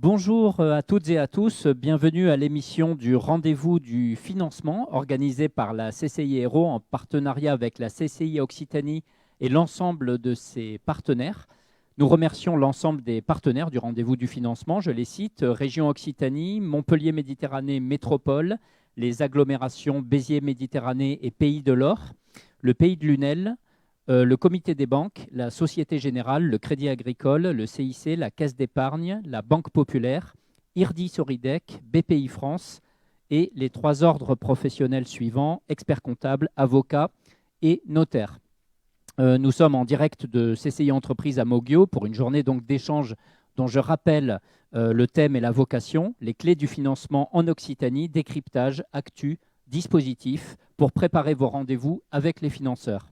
Bonjour à toutes et à tous, bienvenue à l'émission du Rendez-vous du financement organisée par la CCI Hérault en partenariat avec la CCI Occitanie et l'ensemble de ses partenaires. Nous remercions l'ensemble des partenaires du Rendez-vous du financement, je les cite, Région Occitanie, Montpellier Méditerranée Métropole, les agglomérations Béziers Méditerranée et Pays de l'Or, le Pays de Lunel, le Comité des banques, la Société Générale, le Crédit Agricole, le CIC, la Caisse d'épargne, la Banque Populaire, IRDI Soridec, BPI France et les trois ordres professionnels suivants, experts comptables, avocats et notaires. Nous sommes en direct de CCI Entreprises à Moggio pour une journée donc d'échange dont je rappelle le thème et la vocation, les clés du financement en Occitanie, décryptage, actu, dispositif pour préparer vos rendez-vous avec les financeurs.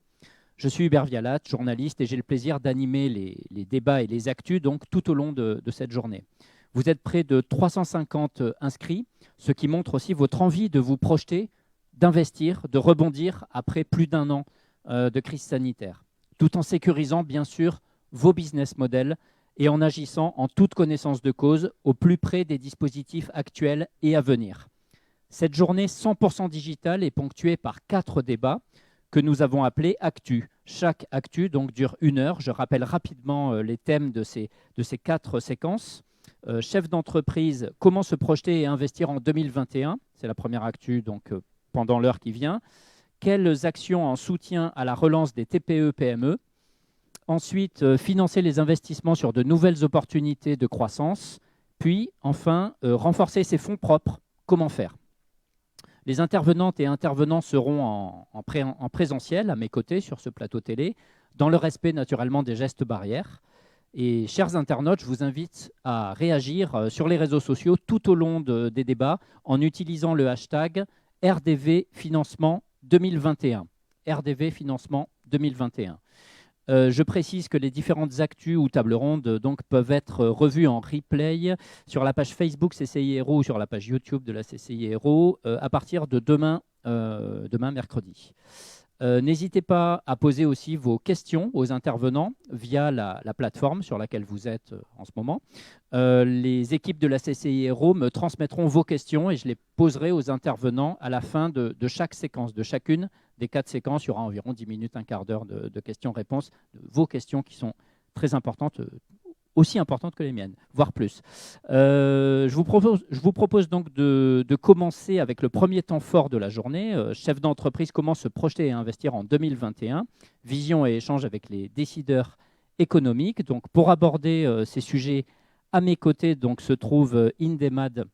Je suis Hubert Vialat, journaliste, et j'ai le plaisir d'animer les débats et les actus donc, tout au long de cette journée. Vous êtes près de 350 inscrits, ce qui montre aussi votre envie de vous projeter, d'investir, de rebondir après plus d'un an de crise sanitaire, tout en sécurisant bien sûr vos business models et en agissant en toute connaissance de cause au plus près des dispositifs actuels et à venir. Cette journée 100% digitale est ponctuée par 4 débats que nous avons appelés Actu. Chaque Actu donc, dure 1 heure. Je rappelle rapidement les thèmes de ces 4 séquences. Chef d'entreprise, comment se projeter et investir en 2021 ? C'est la première Actu donc, pendant l'heure qui vient. Quelles actions en soutien à la relance des TPE-PME ? Ensuite, financer les investissements sur de nouvelles opportunités de croissance. Puis, enfin, renforcer ses fonds propres. Comment faire ? Les intervenantes et intervenants seront en présentiel à mes côtés sur ce plateau télé, dans le respect naturellement des gestes barrières. Et chers internautes, je vous invite à réagir sur les réseaux sociaux tout au long des débats en utilisant le hashtag RDV Financement 2021. RDV Financement 2021. Je précise que les différentes actus ou tables rondes donc, peuvent être revues en replay sur la page Facebook CCI Hérault ou sur la page YouTube de la CCI Hérault à partir de demain mercredi. N'hésitez pas à poser aussi vos questions aux intervenants via la plateforme sur laquelle vous êtes en ce moment. Les équipes de la CCI Hérault me transmettront vos questions et je les poserai aux intervenants à la fin de chaque séquence, de chacune des 4 séquences. Il y aura environ 10 minutes, un quart d'heure de questions-réponses, vos questions qui sont très importantes, aussi importantes que les miennes, voire plus. Je vous propose donc de commencer avec le premier temps fort de la journée. Chef d'entreprise, comment se projeter et investir en 2021 ? Vision et échange avec les décideurs économiques. Donc, pour aborder ces sujets, à mes côtés donc, se trouve Indemad.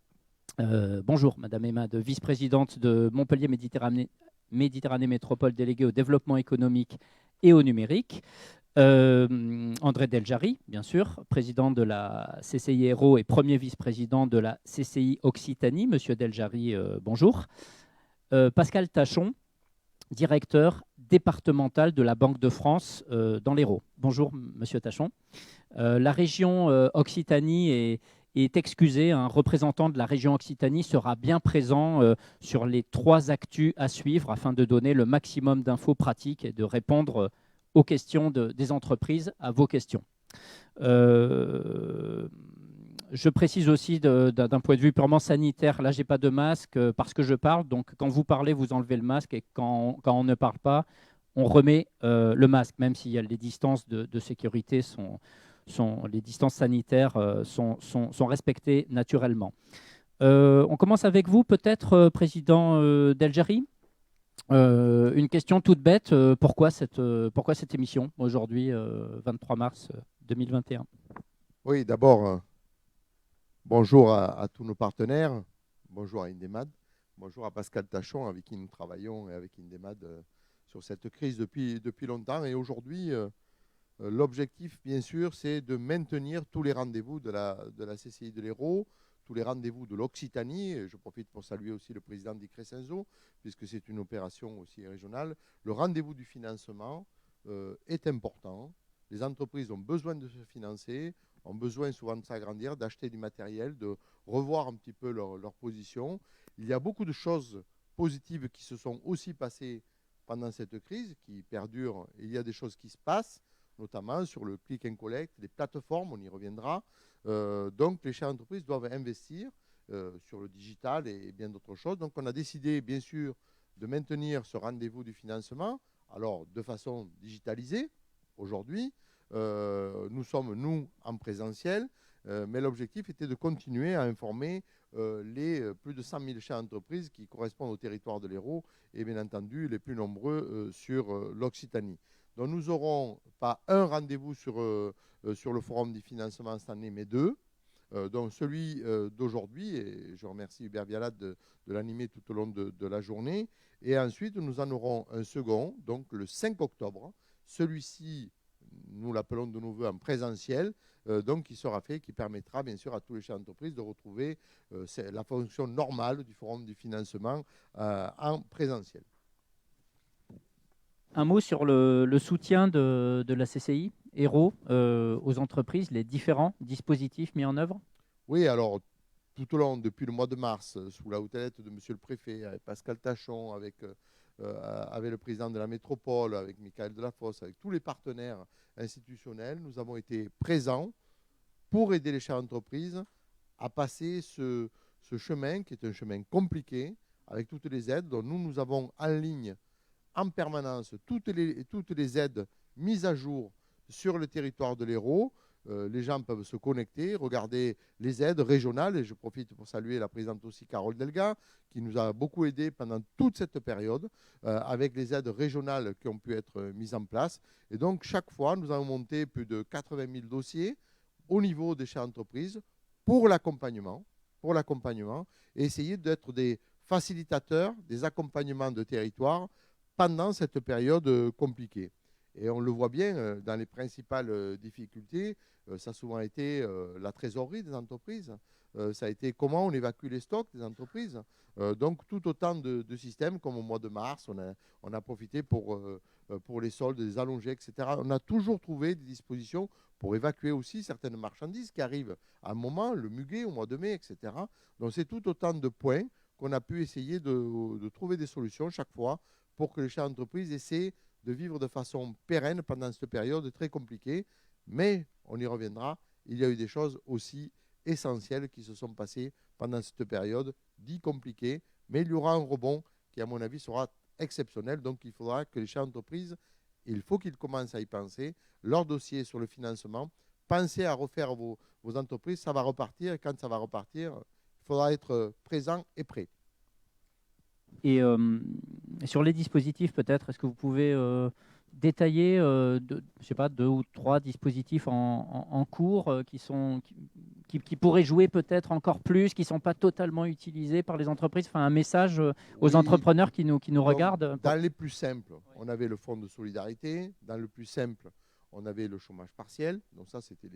Bonjour, Madame Emad, vice-présidente de Montpellier Méditerranée Métropole, déléguée au développement économique et au numérique. André Deljari, bien sûr, président de la CCI Hérault et premier vice-président de la CCI Occitanie. Monsieur Deljari, bonjour. Pascal Tachon, directeur départemental de la Banque de France dans l'Hérault. Bonjour, monsieur Tachon. La région Occitanie est excusée. Un représentant de la région Occitanie sera bien présent sur les 3 actus à suivre afin de donner le maximum d'infos pratiques et de répondre aux questions des entreprises, à vos questions. Je précise aussi d'un point de vue purement sanitaire, là, je n'ai pas de masque parce que je parle. Donc, quand vous parlez, vous enlevez le masque et quand on ne parle pas, on remet le masque, même si les distances de sécurité les distances sanitaires sont respectées naturellement. On commence avec vous, peut-être, Président Deljari. Une question toute bête, pourquoi cette émission aujourd'hui, 23 mars 2021 ? Oui, d'abord, bonjour à tous nos partenaires, bonjour à Indemad, bonjour à Pascal Tachon avec qui nous travaillons et avec Indemad sur cette crise depuis longtemps. Et aujourd'hui, l'objectif, bien sûr, c'est de maintenir tous les rendez-vous de la CCI de l'Hérault, tous les rendez-vous de l'Occitanie. Je profite pour saluer aussi le président d'Icrescenso, puisque c'est une opération aussi régionale. Le rendez-vous du financement est important. Les entreprises ont besoin de se financer, ont besoin souvent de s'agrandir, d'acheter du matériel, de revoir un petit peu leur position. Il y a beaucoup de choses positives qui se sont aussi passées pendant cette crise, qui perdurent. Il y a des choses qui se passent, notamment sur le click and collect, les plateformes, on y reviendra. Donc, les chefs d'entreprise doivent investir sur le digital et bien d'autres choses. Donc, on a décidé, bien sûr, de maintenir ce rendez-vous du financement, alors de façon digitalisée aujourd'hui. Nous sommes, nous, en présentiel, mais l'objectif était de continuer à informer les plus de 100 000 chefs d'entreprise qui correspondent au territoire de l'Hérault et bien entendu les plus nombreux sur l'Occitanie. Donc nous n'aurons pas un rendez-vous sur le forum du financement cette année, mais deux. Donc celui d'aujourd'hui, et je remercie Hubert Vialat de l'animer tout au long de la journée. Et ensuite, nous en aurons un second, donc le 5 octobre. Celui-ci, nous l'appelons de nos voeux en présentiel, donc qui sera fait, qui permettra bien sûr à tous les chefs d'entreprise de retrouver la fonction normale du forum du financement en présentiel. Un mot sur le soutien de la CCI Hérault aux entreprises, les différents dispositifs mis en œuvre. Oui, alors tout au long, depuis le mois de mars, sous la houlette de Monsieur le Préfet, avec Pascal Tachon, avec le président de la métropole, avec Michael Delafosse, avec tous les partenaires institutionnels, nous avons été présents pour aider les chefs d'entreprise à passer ce chemin, qui est un chemin compliqué, avec toutes les aides. Donc nous avons en ligne en permanence toutes les aides mises à jour sur le territoire de l'Hérault. Les gens peuvent se connecter, regarder les aides régionales, et je profite pour saluer la présidente aussi, Carole Delga, qui nous a beaucoup aidé pendant toute cette période, avec les aides régionales qui ont pu être mises en place. Et donc, chaque fois, nous avons monté plus de 80 000 dossiers au niveau des chefs d'entreprise pour l'accompagnement, et essayer d'être des facilitateurs des accompagnements de territoire pendant cette période compliquée. Et on le voit bien dans les principales difficultés, ça a souvent été la trésorerie des entreprises, ça a été comment on évacue les stocks des entreprises. Donc tout autant de systèmes, comme au mois de mars, on a profité pour les soldes, les allongés, etc. On a toujours trouvé des dispositions pour évacuer aussi certaines marchandises qui arrivent à un moment, le muguet au mois de mai, etc. Donc c'est tout autant de points qu'on a pu essayer de trouver des solutions chaque fois pour que les chefs d'entreprise essaient de vivre de façon pérenne pendant cette période très compliquée. Mais on y reviendra, il y a eu des choses aussi essentielles qui se sont passées pendant cette période dite compliquée, mais il y aura un rebond qui, à mon avis, sera exceptionnel. Donc il faudra que les chefs d'entreprise, il faut qu'ils commencent à y penser, leur dossier sur le financement, pensez à refaire vos entreprises, ça va repartir, et quand ça va repartir, il faudra être présent et prêt. Et sur les dispositifs, peut-être, est-ce que vous pouvez détailler, je sais pas, 2 ou 3 dispositifs en cours qui pourraient jouer peut-être encore plus, qui ne sont pas totalement utilisés par les entreprises, enfin un message aux entrepreneurs qui nous regardent. Dans les plus simples, on avait le fonds de solidarité. Dans le plus simple, on avait le chômage partiel. Donc ça, c'était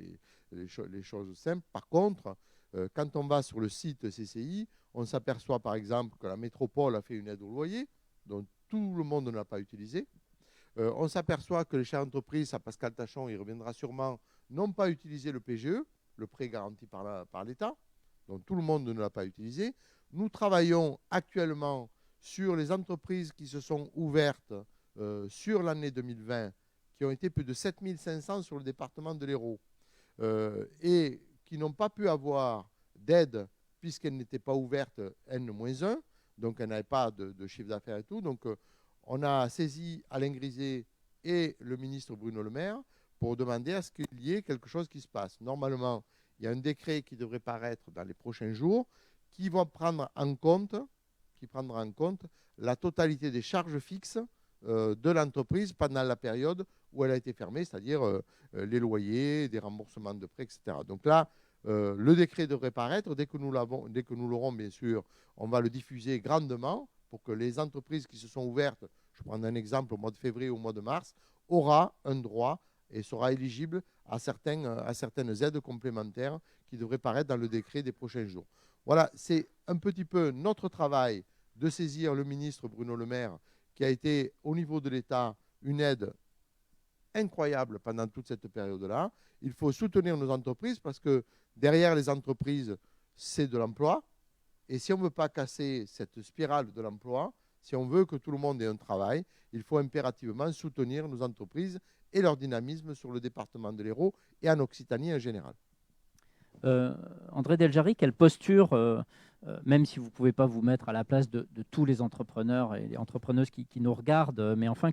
les choses simples. Par contre, quand on va sur le site CCI, on s'aperçoit par exemple que la métropole a fait une aide au loyer, dont tout le monde ne l'a pas utilisé. On s'aperçoit que les chefs d'entreprise, à Pascal Tachon, il reviendra sûrement, n'ont pas utilisé le PGE, le prêt garanti par l'État, donc tout le monde ne l'a pas utilisé. Nous travaillons actuellement sur les entreprises qui se sont ouvertes sur l'année 2020, qui ont été plus de 7 500 sur le département de l'Hérault, et qui n'ont pas pu avoir d'aide puisqu'elles n'étaient pas ouvertes N-1, donc elles n'avaient pas de chiffre d'affaires et tout. Donc on a saisi Alain Griset et le ministre Bruno Le Maire pour demander à ce qu'il y ait quelque chose qui se passe. Normalement, il y a un décret qui devrait paraître dans les prochains jours qui prendra en compte la totalité des charges fixes de l'entreprise pendant la période où elle a été fermée, c'est-à-dire les loyers, des remboursements de prêts, etc. Donc là, le décret devrait paraître. Dès que nous l'aurons, bien sûr, on va le diffuser grandement pour que les entreprises qui se sont ouvertes, je prends un exemple au mois de février ou au mois de mars, aura un droit et sera éligible à certaines aides complémentaires qui devraient paraître dans le décret des prochains jours. Voilà, c'est un petit peu notre travail de saisir le ministre Bruno Le Maire, qui a été au niveau de l'État une aide incroyable pendant toute cette période-là. Il faut soutenir nos entreprises parce que derrière les entreprises, c'est de l'emploi. Et si on ne veut pas casser cette spirale de l'emploi, si on veut que tout le monde ait un travail, il faut impérativement soutenir nos entreprises et leur dynamisme sur le département de l'Hérault et en Occitanie en général. André Deljari, quelle posture, même si vous ne pouvez pas vous mettre à la place de tous les entrepreneurs et les entrepreneuses qui nous regardent, mais enfin,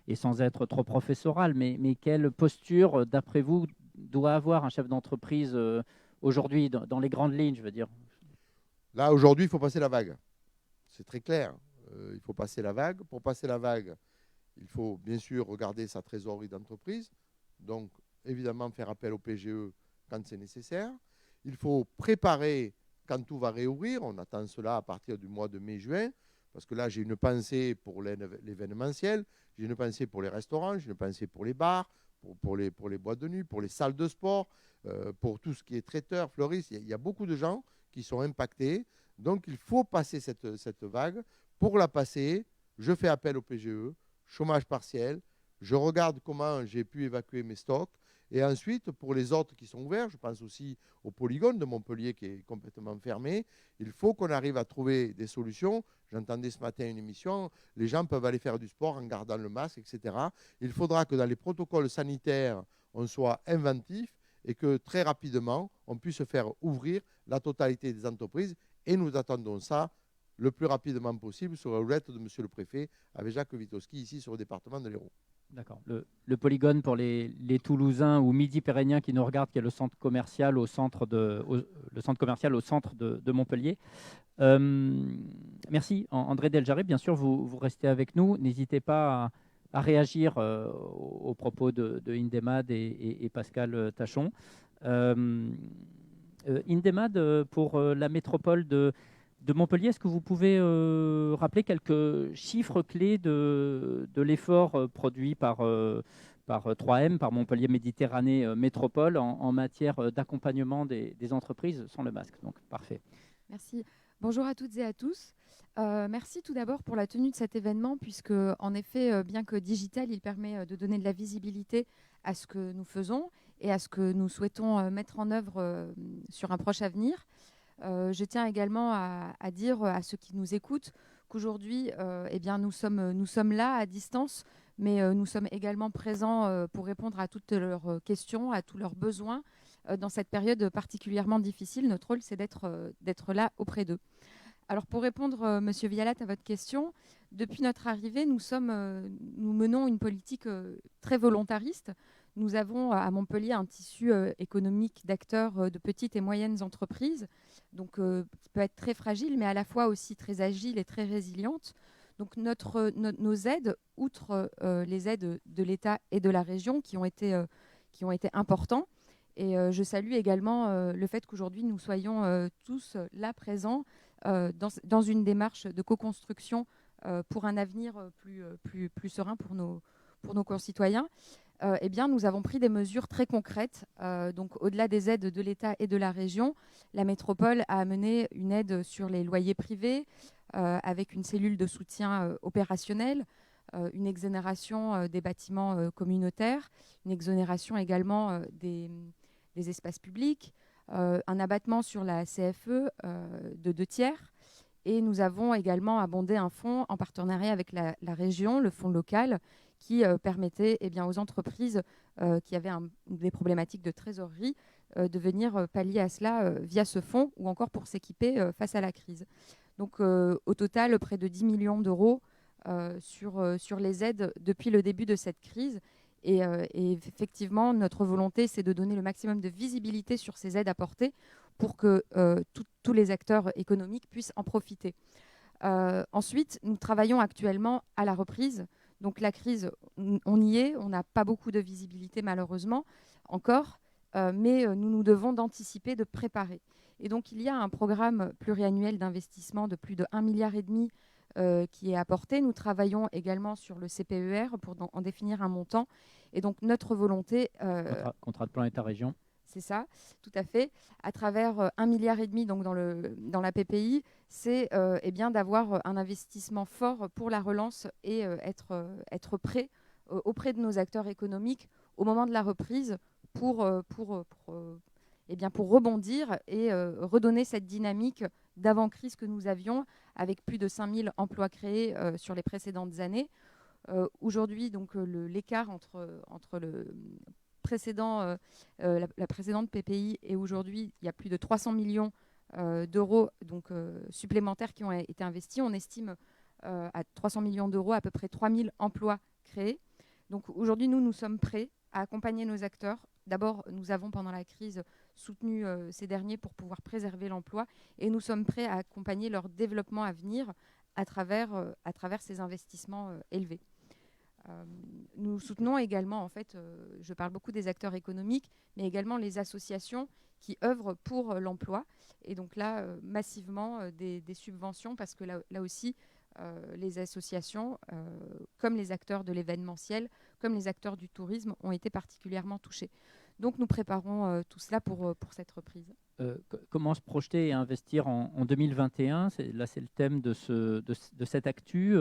et sans être trop professoral, mais quelle posture, d'après vous, doit avoir un chef d'entreprise aujourd'hui, dans les grandes lignes, je veux dire? Là, aujourd'hui, il faut passer la vague. C'est très clair. Il faut passer la vague. Pour passer la vague, il faut bien sûr regarder sa trésorerie d'entreprise. Donc, évidemment, faire appel au PGE quand c'est nécessaire. Il faut préparer quand tout va réouvrir. On attend cela à partir du mois de mai-juin. Parce que là, j'ai une pensée pour l'événementiel, j'ai une pensée pour les restaurants, j'ai une pensée pour les bars, pour les boîtes de nuit, pour les salles de sport, pour tout ce qui est traiteur, fleuriste. Il y a beaucoup de gens qui sont impactés. Donc, il faut passer cette vague. Pour la passer, je fais appel au PGE, chômage partiel. Je regarde comment j'ai pu évacuer mes stocks. Et ensuite, pour les autres qui sont ouverts, je pense aussi au polygone de Montpellier qui est complètement fermé. Il faut qu'on arrive à trouver des solutions. J'entendais ce matin une émission, les gens peuvent aller faire du sport en gardant le masque, etc. Il faudra que dans les protocoles sanitaires, on soit inventif et que très rapidement, on puisse faire ouvrir la totalité des entreprises. Et nous attendons ça le plus rapidement possible sur la roulette de Monsieur le Préfet avec Jacques Witowski ici sur le département de l'Hérault. D'accord. Le polygone pour les Toulousains ou Midi-Pyrénéens qui nous regardent, qui est le centre commercial au centre de Montpellier. Merci André Deljari. Bien sûr, vous restez avec nous. N'hésitez pas à réagir aux propos de Indemad et Pascal Tachon. Indemad, pour la métropole de Montpellier, est-ce que vous pouvez rappeler quelques chiffres clés de l'effort produit par 3M, par Montpellier Méditerranée Métropole en matière d'accompagnement des entreprises sans le masque? Donc, parfait. Merci. Bonjour à toutes et à tous. Merci tout d'abord pour la tenue de cet événement, puisque en effet, bien que digital, il permet de donner de la visibilité à ce que nous faisons et à ce que nous souhaitons mettre en œuvre sur un proche avenir. Je tiens également à dire à ceux qui nous écoutent qu'aujourd'hui, eh bien, nous sommes là à distance, mais nous sommes également présents pour répondre à toutes leurs questions, à tous leurs besoins. Dans cette période particulièrement difficile, notre rôle, c'est d'être là auprès d'eux. Alors, pour répondre, Monsieur Vialat, à votre question, depuis notre arrivée, nous menons une politique très volontariste. Nous avons à Montpellier un tissu économique d'acteurs de petites et moyennes entreprises, donc qui peut être très fragile, mais à la fois aussi très agile et très résiliente. Donc nos aides, outre les aides de l'État et de la région, qui ont été importants, et je salue également le fait qu'aujourd'hui nous soyons tous là présents dans une démarche de co-construction pour un avenir plus serein pour nos concitoyens. Eh bien, nous avons pris des mesures très concrètes. Donc, au-delà des aides de l'État et de la région, la métropole a amené une aide sur les loyers privés avec une cellule de soutien opérationnel, une exonération des bâtiments communautaires, une exonération également des espaces publics, un abattement sur la CFE de 2/3. Et nous avons également abondé un fonds en partenariat avec la région, le fonds local, qui permettait aux entreprises qui avaient des problématiques de trésorerie de venir pallier à cela via ce fonds ou encore pour s'équiper face à la crise. Donc au total, près de 10 millions d'euros sur les aides depuis le début de cette crise. Et effectivement, notre volonté, c'est de donner le maximum de visibilité sur ces aides apportées pour que tous les acteurs économiques puissent en profiter. Ensuite, nous travaillons actuellement à la reprise. Donc la crise, on y est, on n'a pas beaucoup de visibilité malheureusement encore, mais nous devons d'anticiper, de préparer. Et donc il y a un programme pluriannuel d'investissement de plus de 1,5 milliard qui est apporté. Nous travaillons également sur le CPER pour en définir un montant. Et donc notre volonté... Contrat de plan État-région. C'est ça, tout à fait. À travers 1,5 milliard donc dans la PPI, c'est d'avoir un investissement fort pour la relance et être prêt auprès de nos acteurs économiques au moment de la reprise pour rebondir et redonner cette dynamique d'avant-crise que nous avions avec plus de 5000 emplois créés sur les précédentes années. Aujourd'hui, donc l'écart entre le la précédente PPI, et aujourd'hui, il y a plus de 300 millions d'euros supplémentaires qui ont été investis. On estime à 300 millions d'euros à peu près 3000 emplois créés. Donc aujourd'hui, nous sommes prêts à accompagner nos acteurs. D'abord, nous avons pendant la crise soutenu ces derniers pour pouvoir préserver l'emploi, et nous sommes prêts à accompagner leur développement à venir à travers ces investissements élevés. Nous soutenons également, en fait, je parle beaucoup des acteurs économiques, mais également les associations qui œuvrent pour l'emploi. Et donc là, massivement, des subventions, parce que là aussi, les associations, comme les acteurs de l'événementiel, comme les acteurs du tourisme, ont été particulièrement touchés. Donc nous préparons tout cela pour cette reprise. Comment se projeter et investir en 2021 ? Là, c'est le thème de cette actu.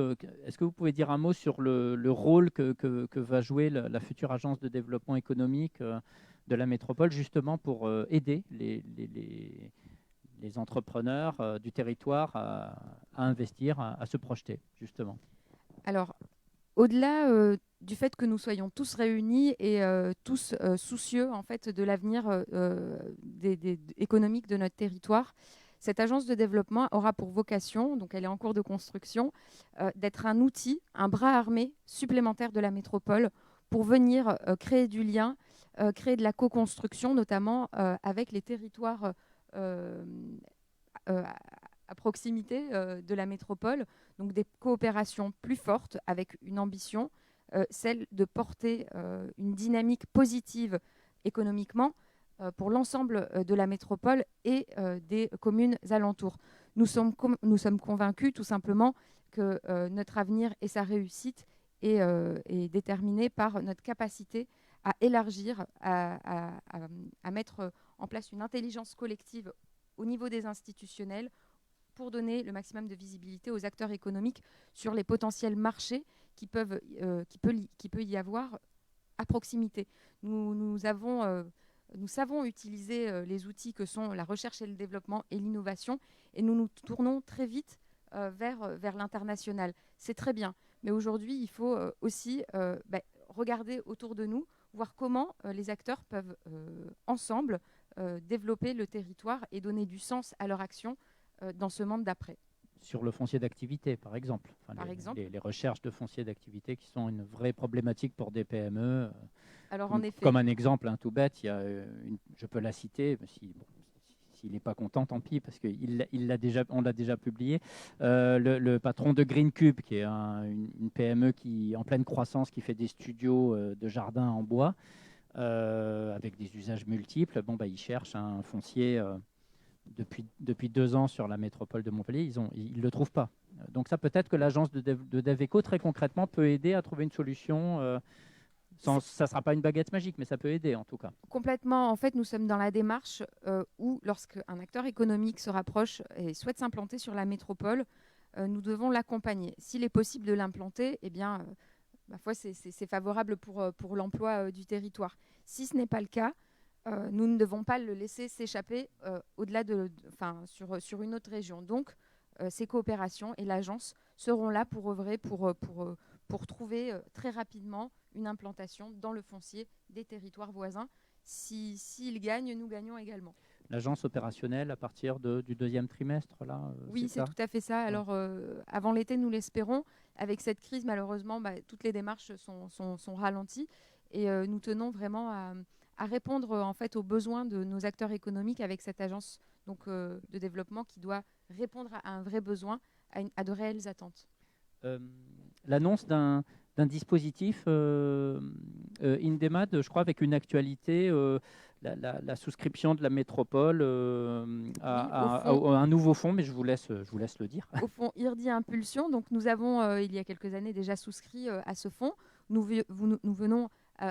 Est-ce que vous pouvez dire un mot sur le rôle que va jouer la future agence de développement économique de la métropole, justement pour aider les entrepreneurs du territoire à investir, à se projeter, justement ? Alors, au-delà du fait que nous soyons tous réunis et tous soucieux en fait, de l'avenir économique de notre territoire, cette agence de développement aura pour vocation, donc elle est en cours de construction, d'être un outil, un bras armé supplémentaire de la métropole pour venir créer du lien, créer de la co-construction, notamment avec les territoires à proximité de la métropole, donc des coopérations plus fortes avec une ambition, celle de porter une dynamique positive économiquement pour l'ensemble de la métropole et des communes alentours. Nous sommes convaincus tout simplement que notre avenir et sa réussite est déterminé par notre capacité à élargir, à mettre en place une intelligence collective au niveau des institutionnels, pour donner le maximum de visibilité aux acteurs économiques sur les potentiels marchés qui peut y avoir à proximité. Nous savons utiliser les outils que sont la recherche et le développement et l'innovation, et nous nous tournons très vite vers l'international. C'est très bien, mais aujourd'hui, il faut aussi regarder autour de nous, voir comment les acteurs peuvent ensemble développer le territoire et donner du sens à leur action dans ce monde d'après. Sur le foncier d'activité, par exemple. Les recherches de foncier d'activité qui sont une vraie problématique pour des PME. Alors, en effet. Comme un exemple tout bête, je peux la citer, s'il n'est pas content, tant pis, parce qu'on l'a déjà publié. Le patron de Green Cube, qui est une PME en pleine croissance, qui fait des studios de jardin en bois, avec des usages multiples. Il cherche un foncier depuis 2 ans sur la métropole de Montpellier, ils ne le trouvent pas. Donc ça, peut-être que l'agence de Deveco, très concrètement, peut aider à trouver une solution. Ça ne sera pas une baguette magique, mais ça peut aider en tout cas. Complètement. En fait, nous sommes dans la démarche où, lorsqu'un acteur économique se rapproche et souhaite s'implanter sur la métropole, nous devons l'accompagner. S'il est possible de l'implanter, eh bien, ma foi, c'est favorable pour l'emploi du territoire. Si ce n'est pas le cas, nous ne devons pas le laisser s'échapper au-delà sur une autre région. Donc, ces coopérations et l'agence seront là pour œuvrer, pour trouver très rapidement une implantation dans le foncier des territoires voisins. S'ils gagnent, nous gagnons également. L'agence opérationnelle à partir du 2e trimestre, là Oui, c'est tout à fait ça. Alors, avant l'été, nous l'espérons. Avec cette crise, malheureusement, toutes les démarches sont ralenties. Et nous tenons vraiment à répondre en fait aux besoins de nos acteurs économiques avec cette agence de développement qui doit répondre à un vrai besoin, à de réelles attentes. L'annonce d'un dispositif Indemad, je crois, avec une actualité, la souscription de la métropole à un nouveau fonds, mais je vous laisse le dire. Au fonds IRDI Impulsion, donc nous avons il y a quelques années déjà souscrit à ce fonds. Nous venons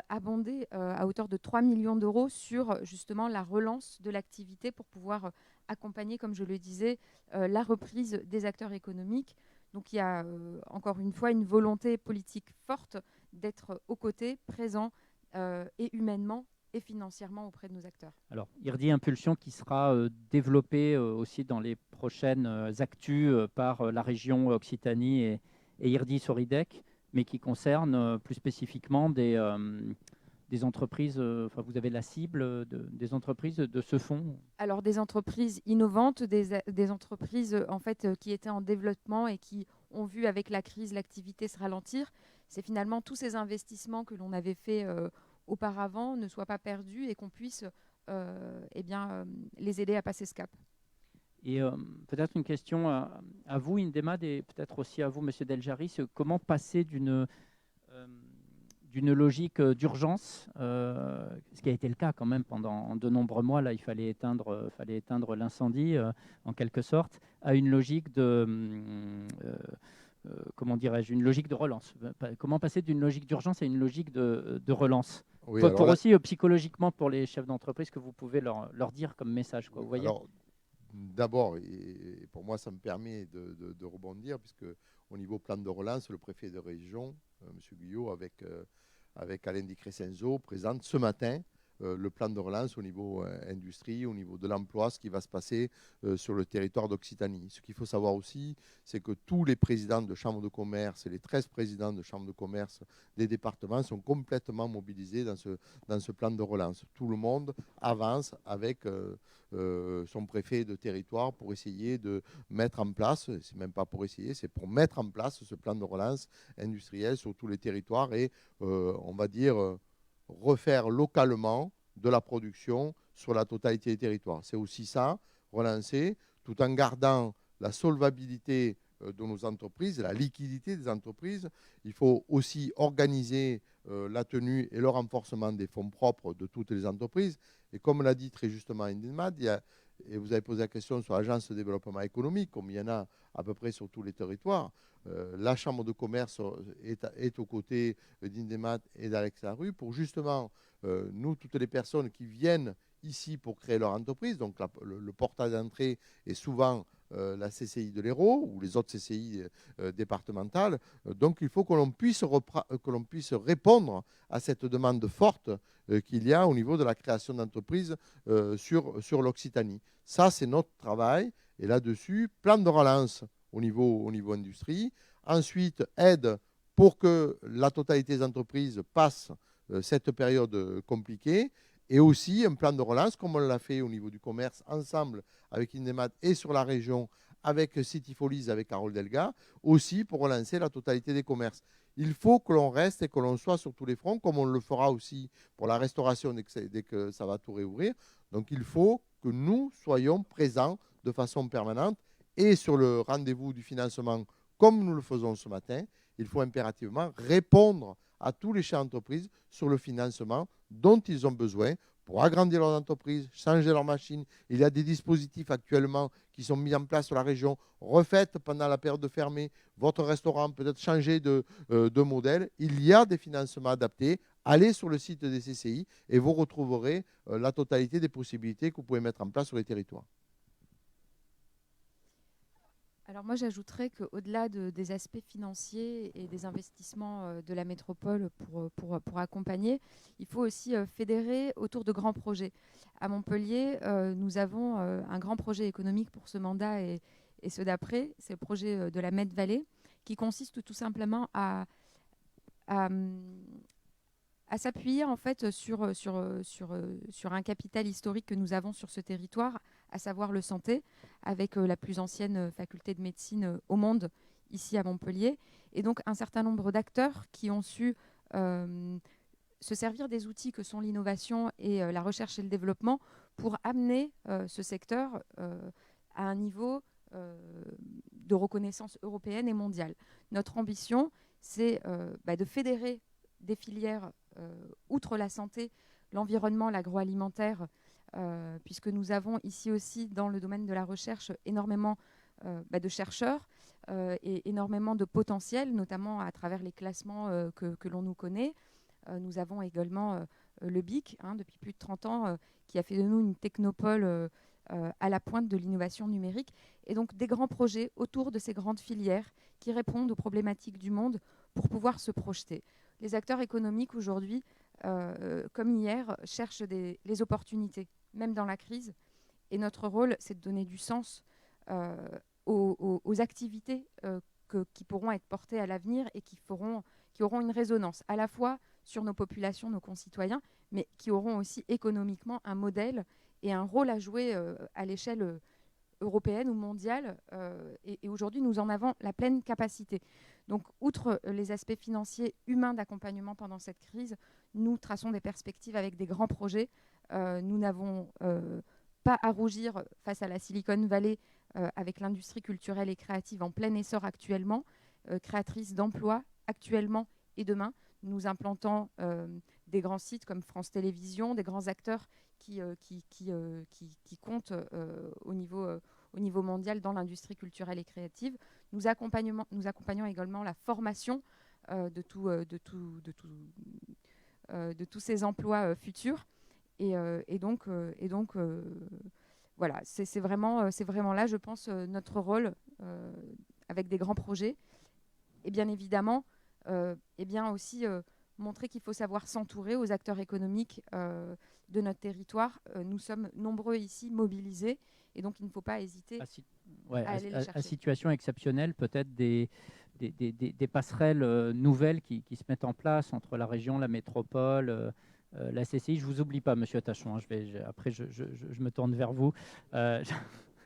abondé à hauteur de 3 millions d'euros sur justement la relance de l'activité pour pouvoir accompagner, comme je le disais, la reprise des acteurs économiques. Donc il y a encore une fois une volonté politique forte d'être aux côtés, présent et humainement et financièrement auprès de nos acteurs. Alors, IRDI Impulsion qui sera développé aussi dans les prochaines actus par la région Occitanie et IRDI Soridec, mais qui concerne plus spécifiquement des des entreprises, vous avez la cible des entreprises de ce fonds? Alors des entreprises innovantes, des entreprises en fait qui étaient en développement et qui ont vu avec la crise l'activité se ralentir. C'est finalement tous ces investissements que l'on avait fait auparavant ne soient pas perdus et qu'on puisse les aider à passer ce cap. Et peut-être une question à vous, Indemad, et peut-être aussi à vous, Monsieur Deljaris. Comment passer d'une logique d'urgence, ce qui a été le cas quand même pendant de nombreux mois, là il fallait éteindre l'incendie en quelque sorte, à une logique comment dirais-je, une logique de relance. Comment passer d'une logique d'urgence à une logique de relance? Oui, pour aussi psychologiquement pour les chefs d'entreprise, que vous pouvez leur dire comme message, quoi, vous voyez? Alors, d'abord, et pour moi, ça me permet de rebondir, puisque au niveau plan de relance, le préfet de région, M. Guyot, avec Alain Di Crescenzo, présente ce matin le plan de relance au niveau industrie, au niveau de l'emploi, ce qui va se passer sur le territoire d'Occitanie. Ce qu'il faut savoir aussi, c'est que tous les présidents de chambres de commerce et les 13 présidents de chambres de commerce des départements sont complètement mobilisés dans ce plan de relance. Tout le monde avance avec son préfet de territoire pour essayer de mettre en place, c'est même pas pour essayer, c'est pour mettre en place ce plan de relance industrielle sur tous les territoires et on va dire refaire localement de la production sur la totalité des territoires. C'est aussi ça, relancer, tout en gardant la solvabilité de nos entreprises, la liquidité des entreprises. Il faut aussi organiser la tenue et le renforcement des fonds propres de toutes les entreprises. Et comme l'a dit très justement Indemad, et vous avez posé la question sur l'agence de développement économique, comme il y en a à peu près sur tous les territoires, la Chambre de commerce est aux côtés d'Indemad et d'Alex Larue pour justement, nous, toutes les personnes qui viennent ici pour créer leur entreprise, donc le portail d'entrée est souvent la CCI de l'Hérault ou les autres CCI départementales. Donc il faut que l'on puisse répondre à cette demande forte qu'il y a au niveau de la création d'entreprises sur l'Occitanie. Ça, c'est notre travail. Et là-dessus, plan de relance au niveau industrie. Ensuite, aide pour que la totalité des entreprises passent cette période compliquée. Et aussi un plan de relance, comme on l'a fait au niveau du commerce, ensemble avec Indemad et sur la région, avec Cityfolies, avec Carole Delga, aussi pour relancer la totalité des commerces. Il faut que l'on reste et que l'on soit sur tous les fronts, comme on le fera aussi pour la restauration dès que ça va tout réouvrir. Donc il faut que nous soyons présents de façon permanente et sur le rendez-vous du financement, comme nous le faisons ce matin, il faut impérativement répondre à tous les chefs d'entreprise sur le financement dont ils ont besoin pour agrandir leur entreprise, changer leur machine. Il y a des dispositifs actuellement qui sont mis en place sur la région. Refaites pendant la période de fermée votre restaurant, peut-être changer de modèle. Il y a des financements adaptés. Allez sur le site des CCI et vous retrouverez la totalité des possibilités que vous pouvez mettre en place sur les territoires. Alors moi, j'ajouterais qu'au-delà des aspects financiers et des investissements de la métropole pour accompagner, il faut aussi fédérer autour de grands projets. À Montpellier, nous avons un grand projet économique pour ce mandat et ceux d'après, c'est le projet de la Med Valley, qui consiste tout simplement à s'appuyer en fait sur un capital historique que nous avons sur ce territoire, à savoir le santé, avec la plus ancienne faculté de médecine au monde, ici à Montpellier. Et donc un certain nombre d'acteurs qui ont su se servir des outils que sont l'innovation et la recherche et le développement pour amener ce secteur à un niveau de reconnaissance européenne et mondiale. Notre ambition, c'est de fédérer des filières outre la santé, l'environnement, l'agroalimentaire, puisque nous avons ici aussi dans le domaine de la recherche énormément de chercheurs et énormément de potentiel, notamment à travers les classements que l'on nous connaît. Nous avons également le BIC, depuis plus de 30 ans, qui a fait de nous une technopole à la pointe de l'innovation numérique. Et donc des grands projets autour de ces grandes filières qui répondent aux problématiques du monde pour pouvoir se projeter. Les acteurs économiques aujourd'hui, comme hier, cherchent les opportunités, même dans la crise. Et notre rôle, c'est de donner du sens aux activités qui pourront être portées à l'avenir et qui auront une résonance, à la fois sur nos populations, nos concitoyens, mais qui auront aussi économiquement un modèle et un rôle à jouer à l'échelle européenne ou mondiale. Et aujourd'hui, nous en avons la pleine capacité. Donc, outre les aspects financiers, humains d'accompagnement pendant cette crise, nous traçons des perspectives avec des grands projets. Nous n'avons pas à rougir face à la Silicon Valley avec l'industrie culturelle et créative en plein essor actuellement, créatrice d'emplois actuellement et demain. Nous implantons des grands sites comme France Télévisions, des grands acteurs qui comptent au niveau mondial dans l'industrie culturelle et créative. Nous accompagnons également la formation de tous ces emplois futurs. Et donc, voilà, c'est vraiment là, je pense, notre rôle avec des grands projets. Et bien évidemment, aussi montrer qu'il faut savoir s'entourer aux acteurs économiques de notre territoire. Nous sommes nombreux ici mobilisés et donc il ne faut pas hésiter à aller les chercher. À situation exceptionnelle, peut-être des passerelles nouvelles qui se mettent en place entre la région, la métropole, la CCI. Je ne vous oublie pas, Monsieur Tachon. Après, je me tourne vers vous.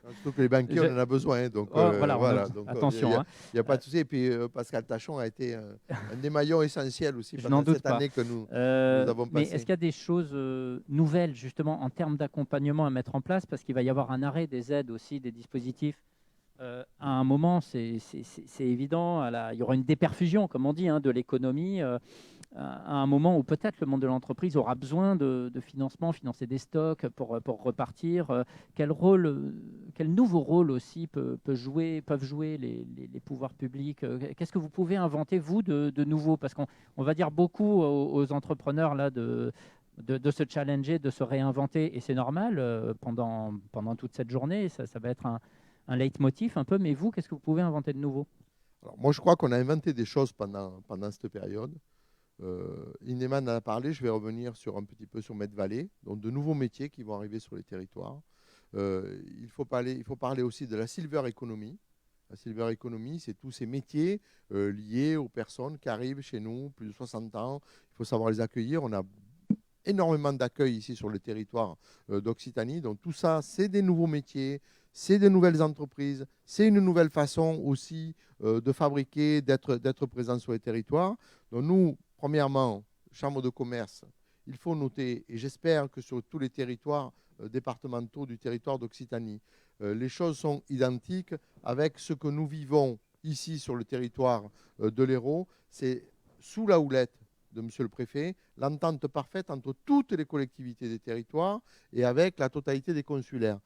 Surtout que les banquiers, on en a besoin. Donc, donc, attention. Il n'y a pas de souci. Et puis, Pascal Tachon a été un des maillons essentiels aussi pendant cette année que nous avons passée. Mais est-ce qu'il y a des choses nouvelles, justement, en termes d'accompagnement à mettre en place? Parce qu'il va y avoir un arrêt des aides aussi, des dispositifs. À un moment, c'est évident, il y aura une déperfusion, comme on dit, de l'économie. À un moment où peut-être le monde de l'entreprise aura besoin de financement, financer des stocks pour repartir. Quel nouveau rôle aussi peuvent jouer les pouvoirs publics? Qu'est-ce que vous pouvez inventer, vous, de nouveau? Parce qu'on va dire beaucoup aux entrepreneurs là, de se challenger, de se réinventer, et c'est normal pendant toute cette journée. Ça va être un leitmotiv un peu, mais vous, qu'est-ce que vous pouvez inventer de nouveau? Alors, moi, je crois qu'on a inventé des choses pendant cette période. Indeman en a parlé, je vais revenir un petit peu sur Med-Vallée, donc de nouveaux métiers qui vont arriver sur les territoires. Il faut parler aussi de la silver economy. La silver economy, c'est tous ces métiers liés aux personnes qui arrivent chez nous, plus de 60 ans. Il faut savoir les accueillir. On a énormément d'accueil ici sur le territoire d'Occitanie. Donc tout ça, c'est des nouveaux métiers, c'est des nouvelles entreprises, c'est une nouvelle façon aussi de fabriquer, d'être présent sur les territoires. Donc nous, premièrement, Chambre de commerce, il faut noter, et j'espère que sur tous les territoires départementaux du territoire d'Occitanie, les choses sont identiques avec ce que nous vivons ici sur le territoire de l'Hérault. C'est sous la houlette de Monsieur le Préfet, l'entente parfaite entre toutes les collectivités des territoires et avec la totalité des consulaires,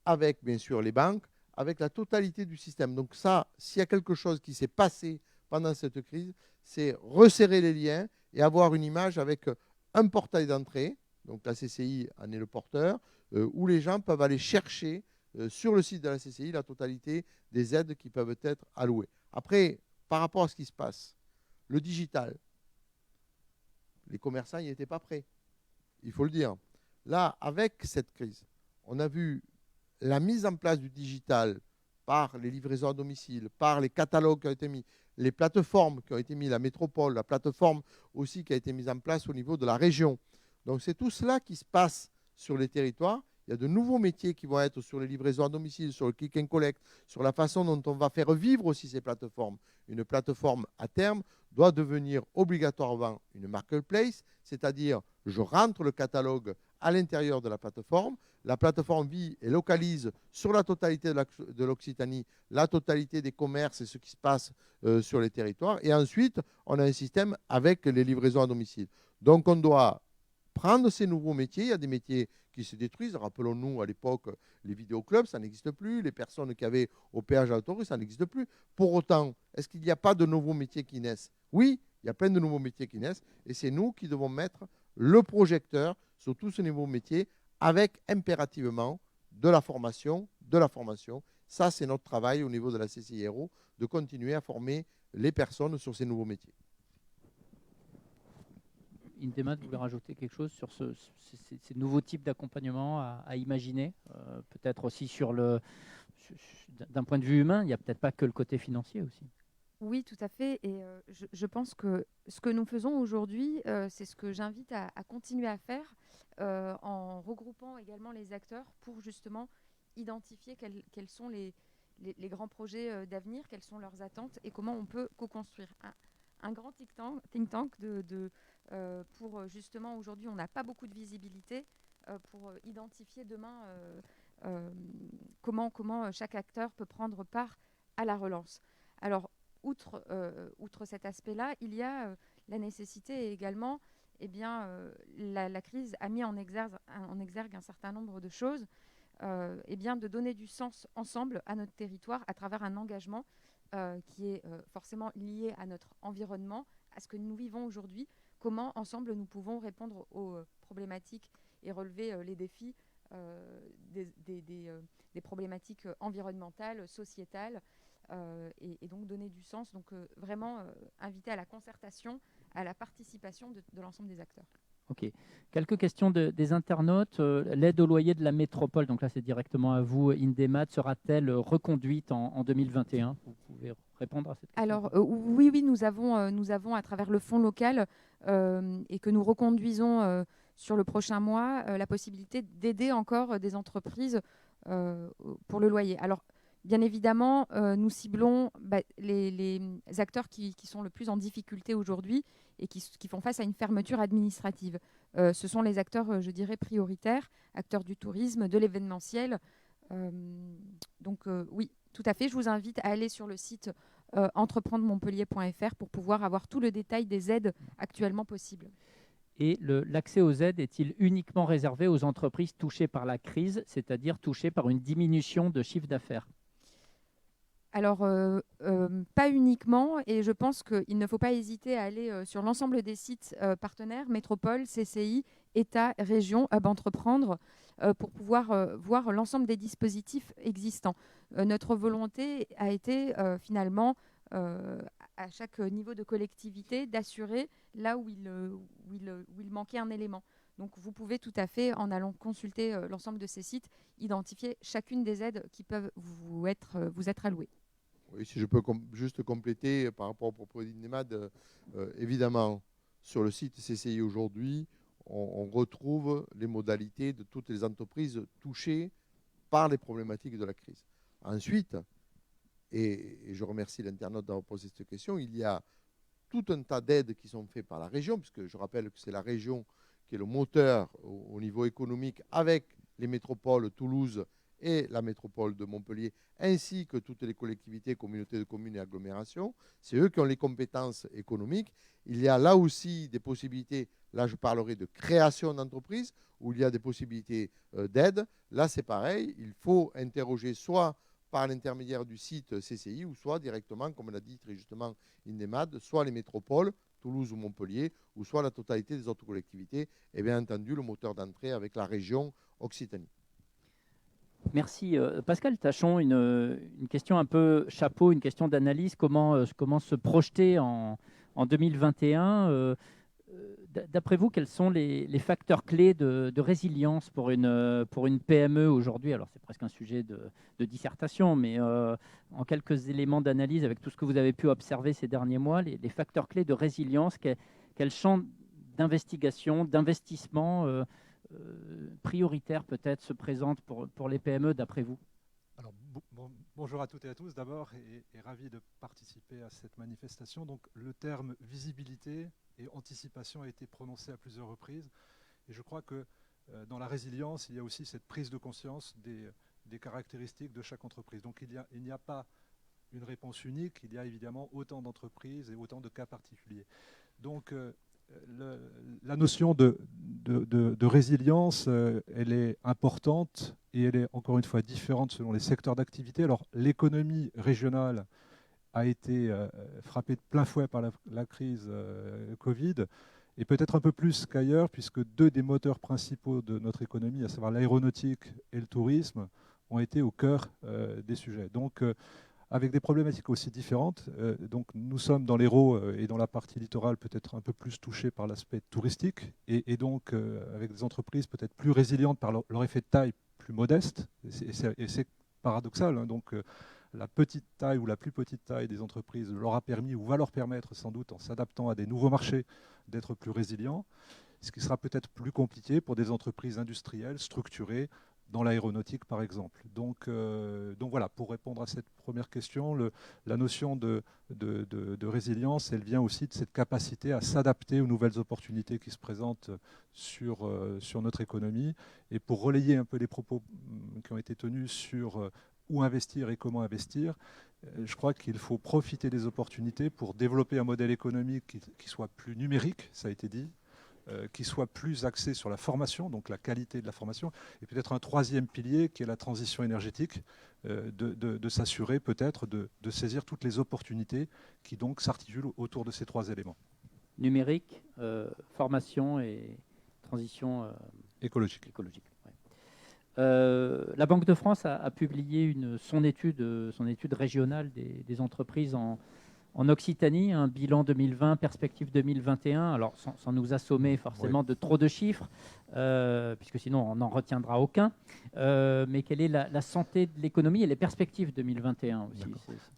avec bien sûr les banques, avec la totalité du système. Donc ça, s'il y a quelque chose qui s'est passé pendant cette crise, c'est resserrer les liens et avoir une image avec un portail d'entrée, donc la CCI en est le porteur, où les gens peuvent aller chercher sur le site de la CCI la totalité des aides qui peuvent être allouées. Après, par rapport à ce qui se passe, le digital, les commerçants n'y étaient pas prêts, il faut le dire. Là, avec cette crise, on a vu la mise en place du digital par les livraisons à domicile, par les catalogues qui ont été mis, les plateformes qui ont été mises, la métropole, la plateforme aussi qui a été mise en place au niveau de la région. Donc c'est tout cela qui se passe sur les territoires. Il y a de nouveaux métiers qui vont être sur les livraisons à domicile, sur le click and collect, sur la façon dont on va faire vivre aussi ces plateformes. Une plateforme, à terme, doit devenir obligatoirement une marketplace, c'est-à-dire je rentre le catalogue à l'intérieur de la plateforme vit et localise sur la totalité de l'Occitanie la totalité des commerces et ce qui se passe sur les territoires. Et ensuite, on a un système avec les livraisons à domicile. Donc, on doit prendre ces nouveaux métiers. Il y a des métiers qui se détruisent. Rappelons-nous, à l'époque, les vidéoclubs, ça n'existe plus. Les personnes qui avaient au péage à l'autoroute, ça n'existe plus. Pour autant, est-ce qu'il n'y a pas de nouveaux métiers qui naissent? Oui, il y a plein de nouveaux métiers qui naissent. Et c'est nous qui devons mettre le projecteur sur tous ces nouveaux métiers avec impérativement de la formation. Ça, c'est notre travail au niveau de la CCIRO, de continuer à former les personnes sur ces nouveaux métiers. Indeman, vous voulez rajouter quelque chose sur ces nouveaux types d'accompagnement à imaginer? Peut-être aussi d'un point de vue humain, il n'y a peut-être pas que le côté financier aussi. Oui, tout à fait. Et je pense que ce que nous faisons aujourd'hui, c'est ce que j'invite à continuer à faire en regroupant également les acteurs pour justement identifier quels sont les grands projets d'avenir, quelles sont leurs attentes et comment on peut co-construire. Un grand think tank pour justement aujourd'hui, on n'a pas beaucoup de visibilité pour identifier demain comment chaque acteur peut prendre part à la relance. Alors, outre cet aspect-là, il y a la nécessité également, eh bien, la crise a mis en exergue un certain nombre de choses, eh bien, de donner du sens ensemble à notre territoire à travers un engagement qui est forcément lié à notre environnement, à ce que nous vivons aujourd'hui, comment ensemble nous pouvons répondre aux problématiques et relever les défis des problématiques environnementales, sociétales, et donc donner du sens. Donc vraiment inviter à la concertation, à la participation de l'ensemble des acteurs. Ok. Quelques questions des internautes. L'aide au loyer de la métropole, donc là c'est directement à vous, Indemad, sera-t-elle reconduite en 2021 ? Vous pouvez répondre à cette question. Alors oui, nous avons à travers le fonds local et que nous reconduisons sur le prochain mois la possibilité d'aider encore des entreprises pour le loyer. Alors bien évidemment, nous ciblons les acteurs qui sont le plus en difficulté aujourd'hui et qui font face à une fermeture administrative. Ce sont les acteurs, je dirais, prioritaires, acteurs du tourisme, de l'événementiel. Donc oui, tout à fait. Je vous invite à aller sur le site entreprendremontpellier.fr pour pouvoir avoir tout le détail des aides actuellement possibles. Et l'accès aux aides est-il uniquement réservé aux entreprises touchées par la crise, c'est-à-dire touchées par une diminution de chiffre d'affaires ? Alors, pas uniquement, et je pense qu'il ne faut pas hésiter à aller sur l'ensemble des sites partenaires, métropole, CCI, État, région, Hub Entreprendre, pour pouvoir voir l'ensemble des dispositifs existants. Notre volonté a été finalement, à chaque niveau de collectivité, d'assurer là où il manquait un élément. Donc vous pouvez tout à fait, en allant consulter l'ensemble de ces sites, identifier chacune des aides qui peuvent vous être allouées. Oui, si je peux juste compléter par rapport au propos d'Indemad, évidemment, sur le site CCI aujourd'hui, on retrouve les modalités de toutes les entreprises touchées par les problématiques de la crise. Ensuite, et je remercie l'internaute d'avoir posé cette question, il y a tout un tas d'aides qui sont faites par la région, puisque je rappelle que c'est la région qui est le moteur au niveau économique avec les métropoles Toulouse et la métropole de Montpellier, ainsi que toutes les collectivités, communautés de communes et agglomérations. C'est eux qui ont les compétences économiques. Il y a là aussi des possibilités, là je parlerai de création d'entreprises, où il y a des possibilités d'aide. Là c'est pareil, il faut interroger soit par l'intermédiaire du site CCI, ou soit directement, comme l'a dit très justement Indemad, soit les métropoles, Toulouse ou Montpellier, ou soit la totalité des autres collectivités, et bien entendu le moteur d'entrée avec la région Occitanie. Merci. Pascal Tachon, une question un peu chapeau, une question d'analyse. Comment se projeter en 2021 D'après vous, quels sont les facteurs clés de résilience pour une PME aujourd'hui? Alors, c'est presque un sujet de dissertation, mais en quelques éléments d'analyse, avec tout ce que vous avez pu observer ces derniers mois, les facteurs clés de résilience, quel champ d'investigation, d'investissement prioritaire peut-être se présente pour les PME d'après vous? Alors, bonjour à toutes et à tous d'abord, et ravi de participer à cette manifestation. Donc, le terme visibilité et anticipation a été prononcé à plusieurs reprises, et je crois que dans la résilience, il y a aussi cette prise de conscience des caractéristiques de chaque entreprise. Donc, il n'y a pas une réponse unique, il y a évidemment autant d'entreprises et autant de cas particuliers. Donc, la notion de résilience, elle est importante et elle est encore une fois différente selon les secteurs d'activité. Alors l'économie régionale a été frappée de plein fouet par la crise Covid, et peut-être un peu plus qu'ailleurs, puisque deux des moteurs principaux de notre économie, à savoir l'aéronautique et le tourisme, ont été au cœur des sujets. Donc avec des problématiques aussi différentes. Donc nous sommes dans l'Hérault et dans la partie littorale peut-être un peu plus touchés par l'aspect touristique, et donc avec des entreprises peut-être plus résilientes par leur effet de taille plus modeste. Et c'est paradoxal, hein. Donc la petite taille ou la plus petite taille des entreprises leur a permis ou va leur permettre sans doute en s'adaptant à des nouveaux marchés d'être plus résilients, ce qui sera peut-être plus compliqué pour des entreprises industrielles structurées dans l'aéronautique par exemple. Donc voilà, pour répondre à cette première question, la notion de résilience, elle vient aussi de cette capacité à s'adapter aux nouvelles opportunités qui se présentent sur notre économie. Et pour relayer un peu les propos qui ont été tenus sur où investir et comment investir, je crois qu'il faut profiter des opportunités pour développer un modèle économique qui soit plus numérique, ça a été dit, qui soit plus axé sur la formation, donc la qualité de la formation, et peut-être un troisième pilier qui est la transition énergétique, de s'assurer peut-être de saisir toutes les opportunités qui donc s'articulent autour de ces trois éléments. Numérique, formation et transition écologique. Ouais. La Banque de France a publié son étude régionale des entreprises en Occitanie, un bilan 2020, perspective 2021, alors sans nous assommer forcément de trop de chiffres, puisque sinon on n'en retiendra aucun, mais quelle est la santé de l'économie et les perspectives 2021 aussi?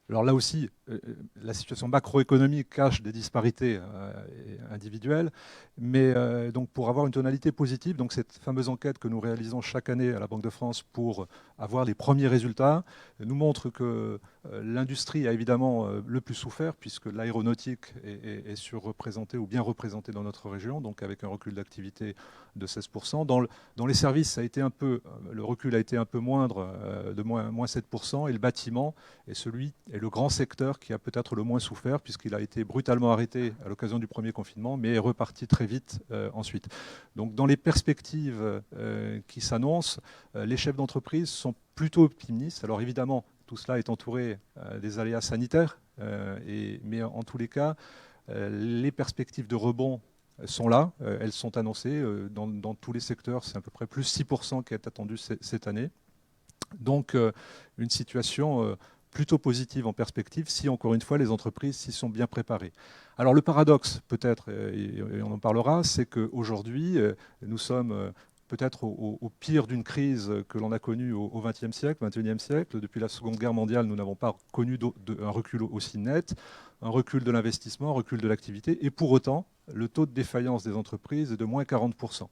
Alors là aussi, la situation macroéconomique cache des disparités individuelles, mais donc pour avoir une tonalité positive, donc cette fameuse enquête que nous réalisons chaque année à la Banque de France pour avoir les premiers résultats, nous montre que l'industrie a évidemment le plus souffert, puisque l'aéronautique est surreprésentée ou bien représentée dans notre région, donc avec un recul d'activité de 16%. Dans les services, le recul a été un peu moindre, de moins 7%, et le bâtiment est le grand secteur qui a peut-être le moins souffert, puisqu'il a été brutalement arrêté à l'occasion du premier confinement, mais est reparti très vite ensuite. Donc dans les perspectives qui s'annoncent, les chefs d'entreprise sont plutôt optimistes. Alors évidemment, tout cela est entouré des aléas sanitaires, mais en tous les cas, les perspectives de rebond sont là, elles sont annoncées dans tous les secteurs, c'est à peu près plus 6% qui est attendu cette année. Donc une situation plutôt positive en perspective si, encore une fois, les entreprises s'y sont bien préparées. Alors le paradoxe, peut-être, et on en parlera, c'est qu'aujourd'hui, nous sommes peut-être au pire d'une crise que l'on a connue au XXe siècle, XXIe siècle. Depuis la Seconde Guerre mondiale, nous n'avons pas connu un recul aussi net, un recul de l'investissement, un recul de l'activité, et pour autant, le taux de défaillance des entreprises est de moins 40%.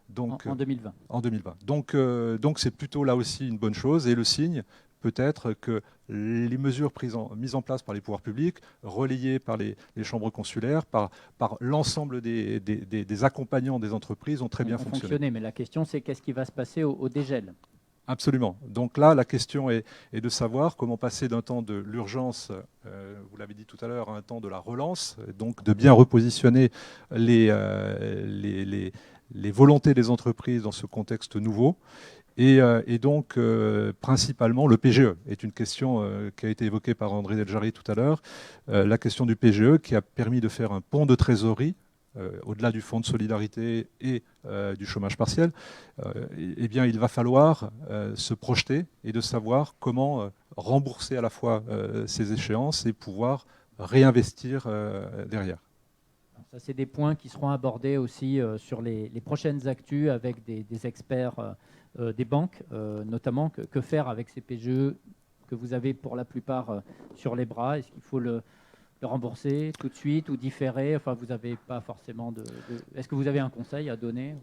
Donc, en 2020. En 2020. Donc c'est plutôt là aussi une bonne chose, et le signe peut-être que les mesures mises en place par les pouvoirs publics, relayées par les chambres consulaires, par l'ensemble des accompagnants des entreprises ont très bien fonctionné. Mais la question, c'est qu'est-ce qui va se passer au dégel? Absolument. Donc là, la question est de savoir comment passer d'un temps de l'urgence, vous l'avez dit tout à l'heure, à un temps de la relance, donc de bien repositionner les volontés des entreprises dans ce contexte nouveau. Et donc, principalement, le PGE est une question qui a été évoquée par André Deljarry tout à l'heure. La question du PGE qui a permis de faire un pont de trésorerie au-delà du fonds de solidarité et du chômage partiel. Eh bien, il va falloir se projeter et de savoir comment rembourser à la fois ces échéances et pouvoir réinvestir derrière. Ça, c'est des points qui seront abordés aussi sur les prochaines actus avec des experts des banques, notamment que faire avec ces PGE que vous avez pour la plupart sur les bras. Est-ce qu'il faut le rembourser tout de suite ou différer? Enfin, vous n'avez pas forcément Est-ce que vous avez un conseil à donner?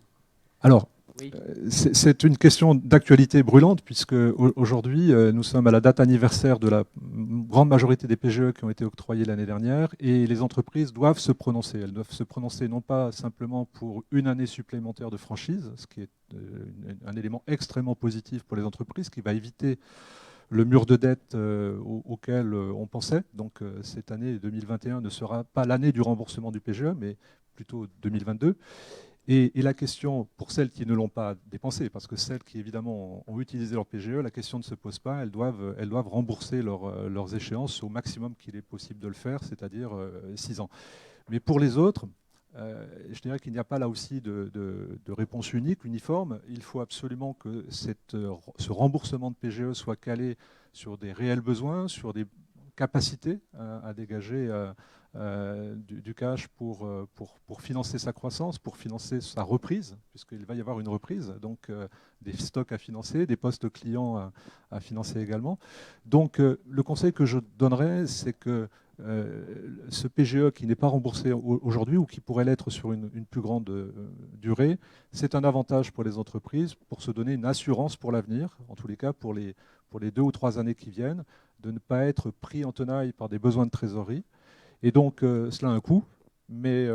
Alors, oui. C'est une question d'actualité brûlante, puisque aujourd'hui, nous sommes à la date anniversaire de la grande majorité des PGE qui ont été octroyés l'année dernière, et les entreprises doivent se prononcer. Elles doivent se prononcer non pas simplement pour une année supplémentaire de franchise, ce qui est un élément extrêmement positif pour les entreprises, qui va éviter le mur de dette auquel on pensait. Donc cette année 2021 ne sera pas l'année du remboursement du PGE, mais plutôt 2022. Et la question, pour celles qui ne l'ont pas dépensé, parce que celles qui évidemment ont utilisé leur PGE, la question ne se pose pas, elles doivent rembourser leurs échéances au maximum qu'il est possible de le faire, c'est-à-dire 6 ans. Mais pour les autres, je dirais qu'il n'y a pas là aussi de réponse unique, uniforme. Il faut absolument que ce remboursement de PGE soit calé sur des réels besoins, sur des capacité à dégager du cash pour financer sa croissance, pour financer sa reprise, puisqu'il va y avoir une reprise, donc des stocks à financer, des postes clients à financer également. Donc le conseil que je donnerais, c'est que ce PGE qui n'est pas remboursé aujourd'hui ou qui pourrait l'être sur une plus grande durée, c'est un avantage pour les entreprises pour se donner une assurance pour l'avenir, en tous les cas pour les 2 ou 3 années qui viennent, de ne pas être pris en tenaille par des besoins de trésorerie. Et donc cela a un coût, mais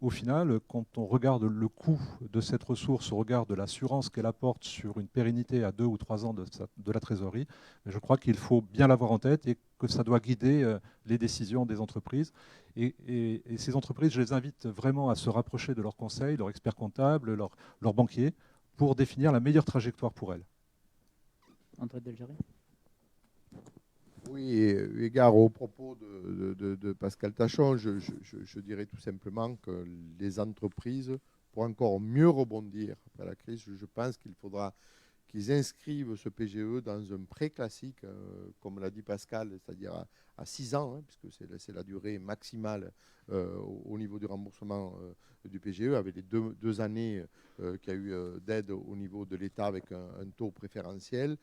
au final, quand on regarde le coût de cette ressource au regard de l'assurance qu'elle apporte sur une pérennité à 2 ou 3 ans de la trésorerie, je crois qu'il faut bien l'avoir en tête et que ça doit guider les décisions des entreprises. Et ces entreprises, je les invite vraiment à se rapprocher de leurs conseils, leurs experts comptables, leurs banquiers, pour définir la meilleure trajectoire pour elles. André Delgeri. Oui, eu égard aux propos de Pascal Tachon, je dirais tout simplement que les entreprises, pour encore mieux rebondir après la crise, je pense qu'il faudra qu'ils inscrivent ce PGE dans un prêt classique, comme l'a dit Pascal, c'est-à-dire à 6 ans, hein, puisque c'est la durée maximale au niveau du remboursement du PGE, avec les deux années qu'il y a eu d'aide au niveau de l'État avec un taux préférentiel.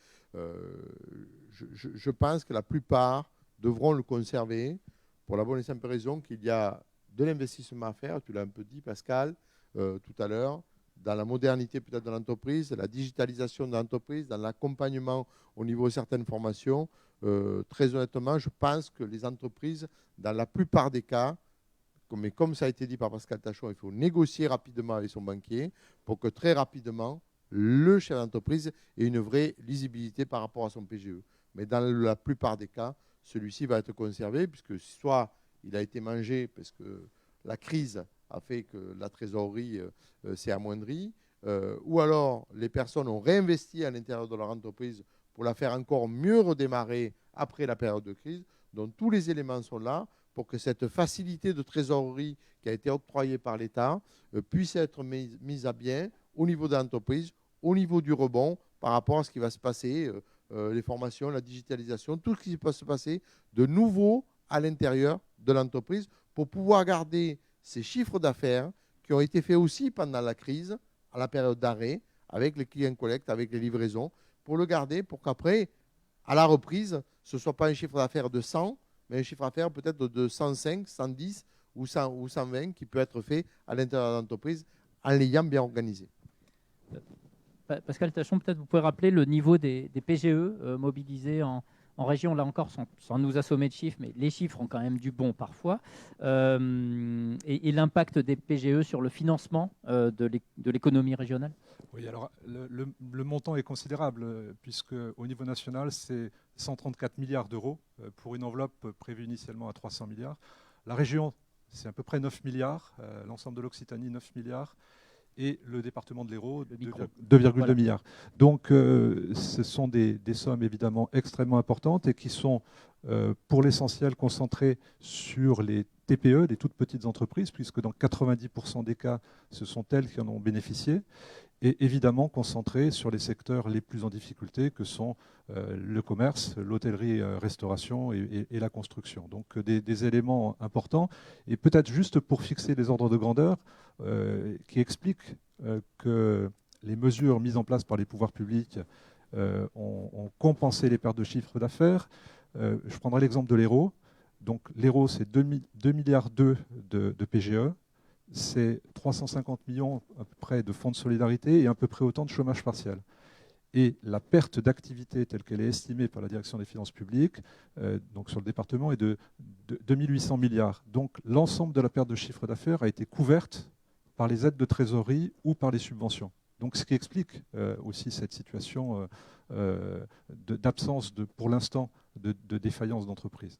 Je pense que la plupart devront le conserver pour la bonne et simple raison qu'il y a de l'investissement à faire, tu l'as un peu dit Pascal tout à l'heure, dans la modernité peut-être de l'entreprise, la digitalisation de l'entreprise, dans l'accompagnement au niveau de certaines formations. Très honnêtement, je pense que les entreprises, dans la plupart des cas, mais comme ça a été dit par Pascal Tachon, il faut négocier rapidement avec son banquier pour que très rapidement, le chef d'entreprise ait une vraie lisibilité par rapport à son PGE. Mais dans la plupart des cas, celui-ci va être conservé puisque soit il a été mangé parce que la crise a fait que la trésorerie s'est amoindrie, ou alors les personnes ont réinvesti à l'intérieur de leur entreprise pour la faire encore mieux redémarrer après la période de crise. Donc tous les éléments sont là pour que cette facilité de trésorerie qui a été octroyée par l'État puisse être mise à bien au niveau de l'entreprise, au niveau du rebond par rapport à ce qui va se passer, les formations, la digitalisation, tout ce qui peut se passer de nouveau à l'intérieur de l'entreprise pour pouvoir garder ces chiffres d'affaires qui ont été faits aussi pendant la crise, à la période d'arrêt, avec les clients collecte, avec les livraisons, pour le garder, pour qu'après, à la reprise, ce ne soit pas un chiffre d'affaires de 100, mais un chiffre d'affaires peut-être de 105, 110 ou 120 qui peut être fait à l'intérieur de l'entreprise en l'ayant bien organisé. Pascal Tachon, peut-être vous pouvez rappeler le niveau des PGE mobilisés en région, là encore, sans nous assommer de chiffres, mais les chiffres ont quand même du bon parfois, et l'impact des PGE sur le financement de l'économie régionale. Oui, alors le montant est considérable, puisque au niveau national, c'est 134 milliards d'euros pour une enveloppe prévue initialement à 300 milliards. La région, c'est à peu près 9 milliards, l'ensemble de l'Occitanie, 9 milliards. Et le département de l'Hérault, 2,2 voilà. milliards. Donc ce sont des sommes évidemment extrêmement importantes et qui sont pour l'essentiel concentrées sur les TPE, les toutes petites entreprises, puisque dans 90% des cas, ce sont elles qui en ont bénéficié, et évidemment concentrées sur les secteurs les plus en difficulté que sont le commerce, l'hôtellerie, restauration et la construction. Donc des éléments importants. Et peut-être juste pour fixer les ordres de grandeur, qui expliquent que les mesures mises en place par les pouvoirs publics ont compensé les pertes de chiffre d'affaires. Je prendrai l'exemple de l'Hérault. Donc l'Hérault, c'est 2,2 milliards de PGE. C'est 350 millions à peu près de fonds de solidarité et à peu près autant de chômage partiel. Et la perte d'activité telle qu'elle est estimée par la direction des finances publiques, donc sur le département, est de 2800 milliards. Donc l'ensemble de la perte de chiffre d'affaires a été couverte par les aides de trésorerie ou par les subventions. Donc ce qui explique aussi cette situation d'absence, pour l'instant, de défaillance d'entreprise.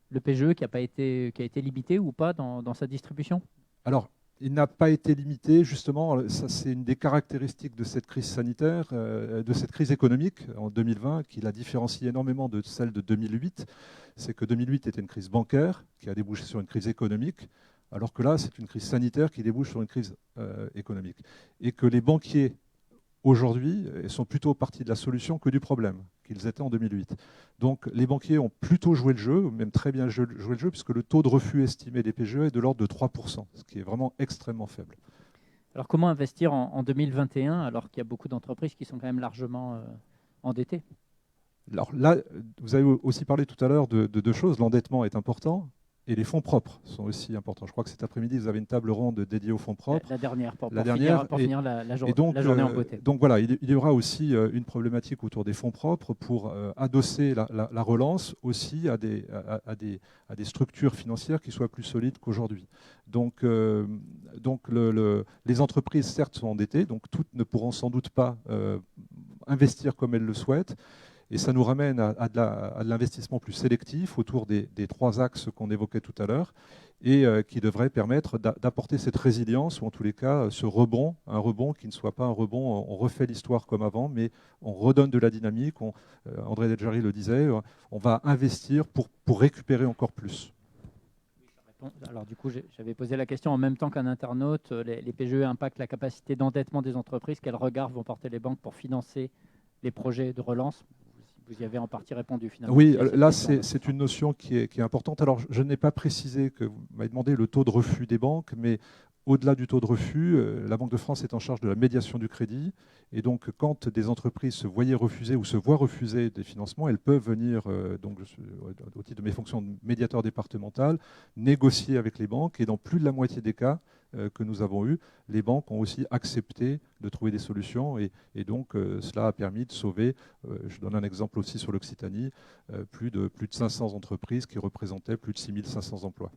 Le PGE qui a été limité ou pas dans sa distribution ? Alors, il n'a pas été limité, justement, ça c'est une des caractéristiques de cette crise sanitaire, de cette crise économique en 2020, qui la différencie énormément de celle de 2008. C'est que 2008 était une crise bancaire qui a débouché sur une crise économique, alors que là, c'est une crise sanitaire qui débouche sur une crise économique. Et que les banquiers, aujourd'hui sont plutôt partie de la solution que du problème qu'ils étaient en 2008. Donc les banquiers ont plutôt joué le jeu, même très bien joué le jeu, puisque le taux de refus estimé des PGE est de l'ordre de 3%, ce qui est vraiment extrêmement faible. Alors comment investir en 2021 alors qu'il y a beaucoup d'entreprises qui sont quand même largement endettées? Alors là, vous avez aussi parlé tout à l'heure de deux choses. L'endettement est important et les fonds propres sont aussi importants. Je crois que cet après-midi, vous avez une table ronde dédiée aux fonds propres. La dernière, pour finir la journée en beauté. Donc voilà, il y aura aussi une problématique autour des fonds propres pour adosser la relance aussi à des structures financières qui soient plus solides qu'aujourd'hui. Donc les entreprises, certes, sont endettées, donc toutes ne pourront sans doute pas investir comme elles le souhaitent. Et ça nous ramène à de l'investissement plus sélectif autour des 3 axes qu'on évoquait tout à l'heure et qui devrait permettre d'apporter cette résilience ou en tous les cas ce rebond, un rebond qui ne soit pas un rebond, on refait l'histoire comme avant, mais on redonne de la dynamique. André Delgari le disait, on va investir pour récupérer encore plus. Alors du coup, j'avais posé la question en même temps qu'un internaute. Les PGE impactent la capacité d'endettement des entreprises. Quel regard vont porter les banques pour financer les projets de relance? Vous y avez en partie répondu finalement. Oui, là c'est une notion qui est importante. Alors je n'ai pas précisé que vous m'avez demandé le taux de refus des banques, mais au-delà du taux de refus, la Banque de France est en charge de la médiation du crédit. Et donc quand des entreprises se voyaient refuser ou se voient refuser des financements, elles peuvent venir, donc, au titre de mes fonctions de médiateur départemental, négocier avec les banques. Et dans plus de la moitié des cas que nous avons eu, les banques ont aussi accepté de trouver des solutions et donc cela a permis de sauver, je donne un exemple aussi sur l'Occitanie, plus de 500 entreprises qui représentaient plus de 6500 emplois.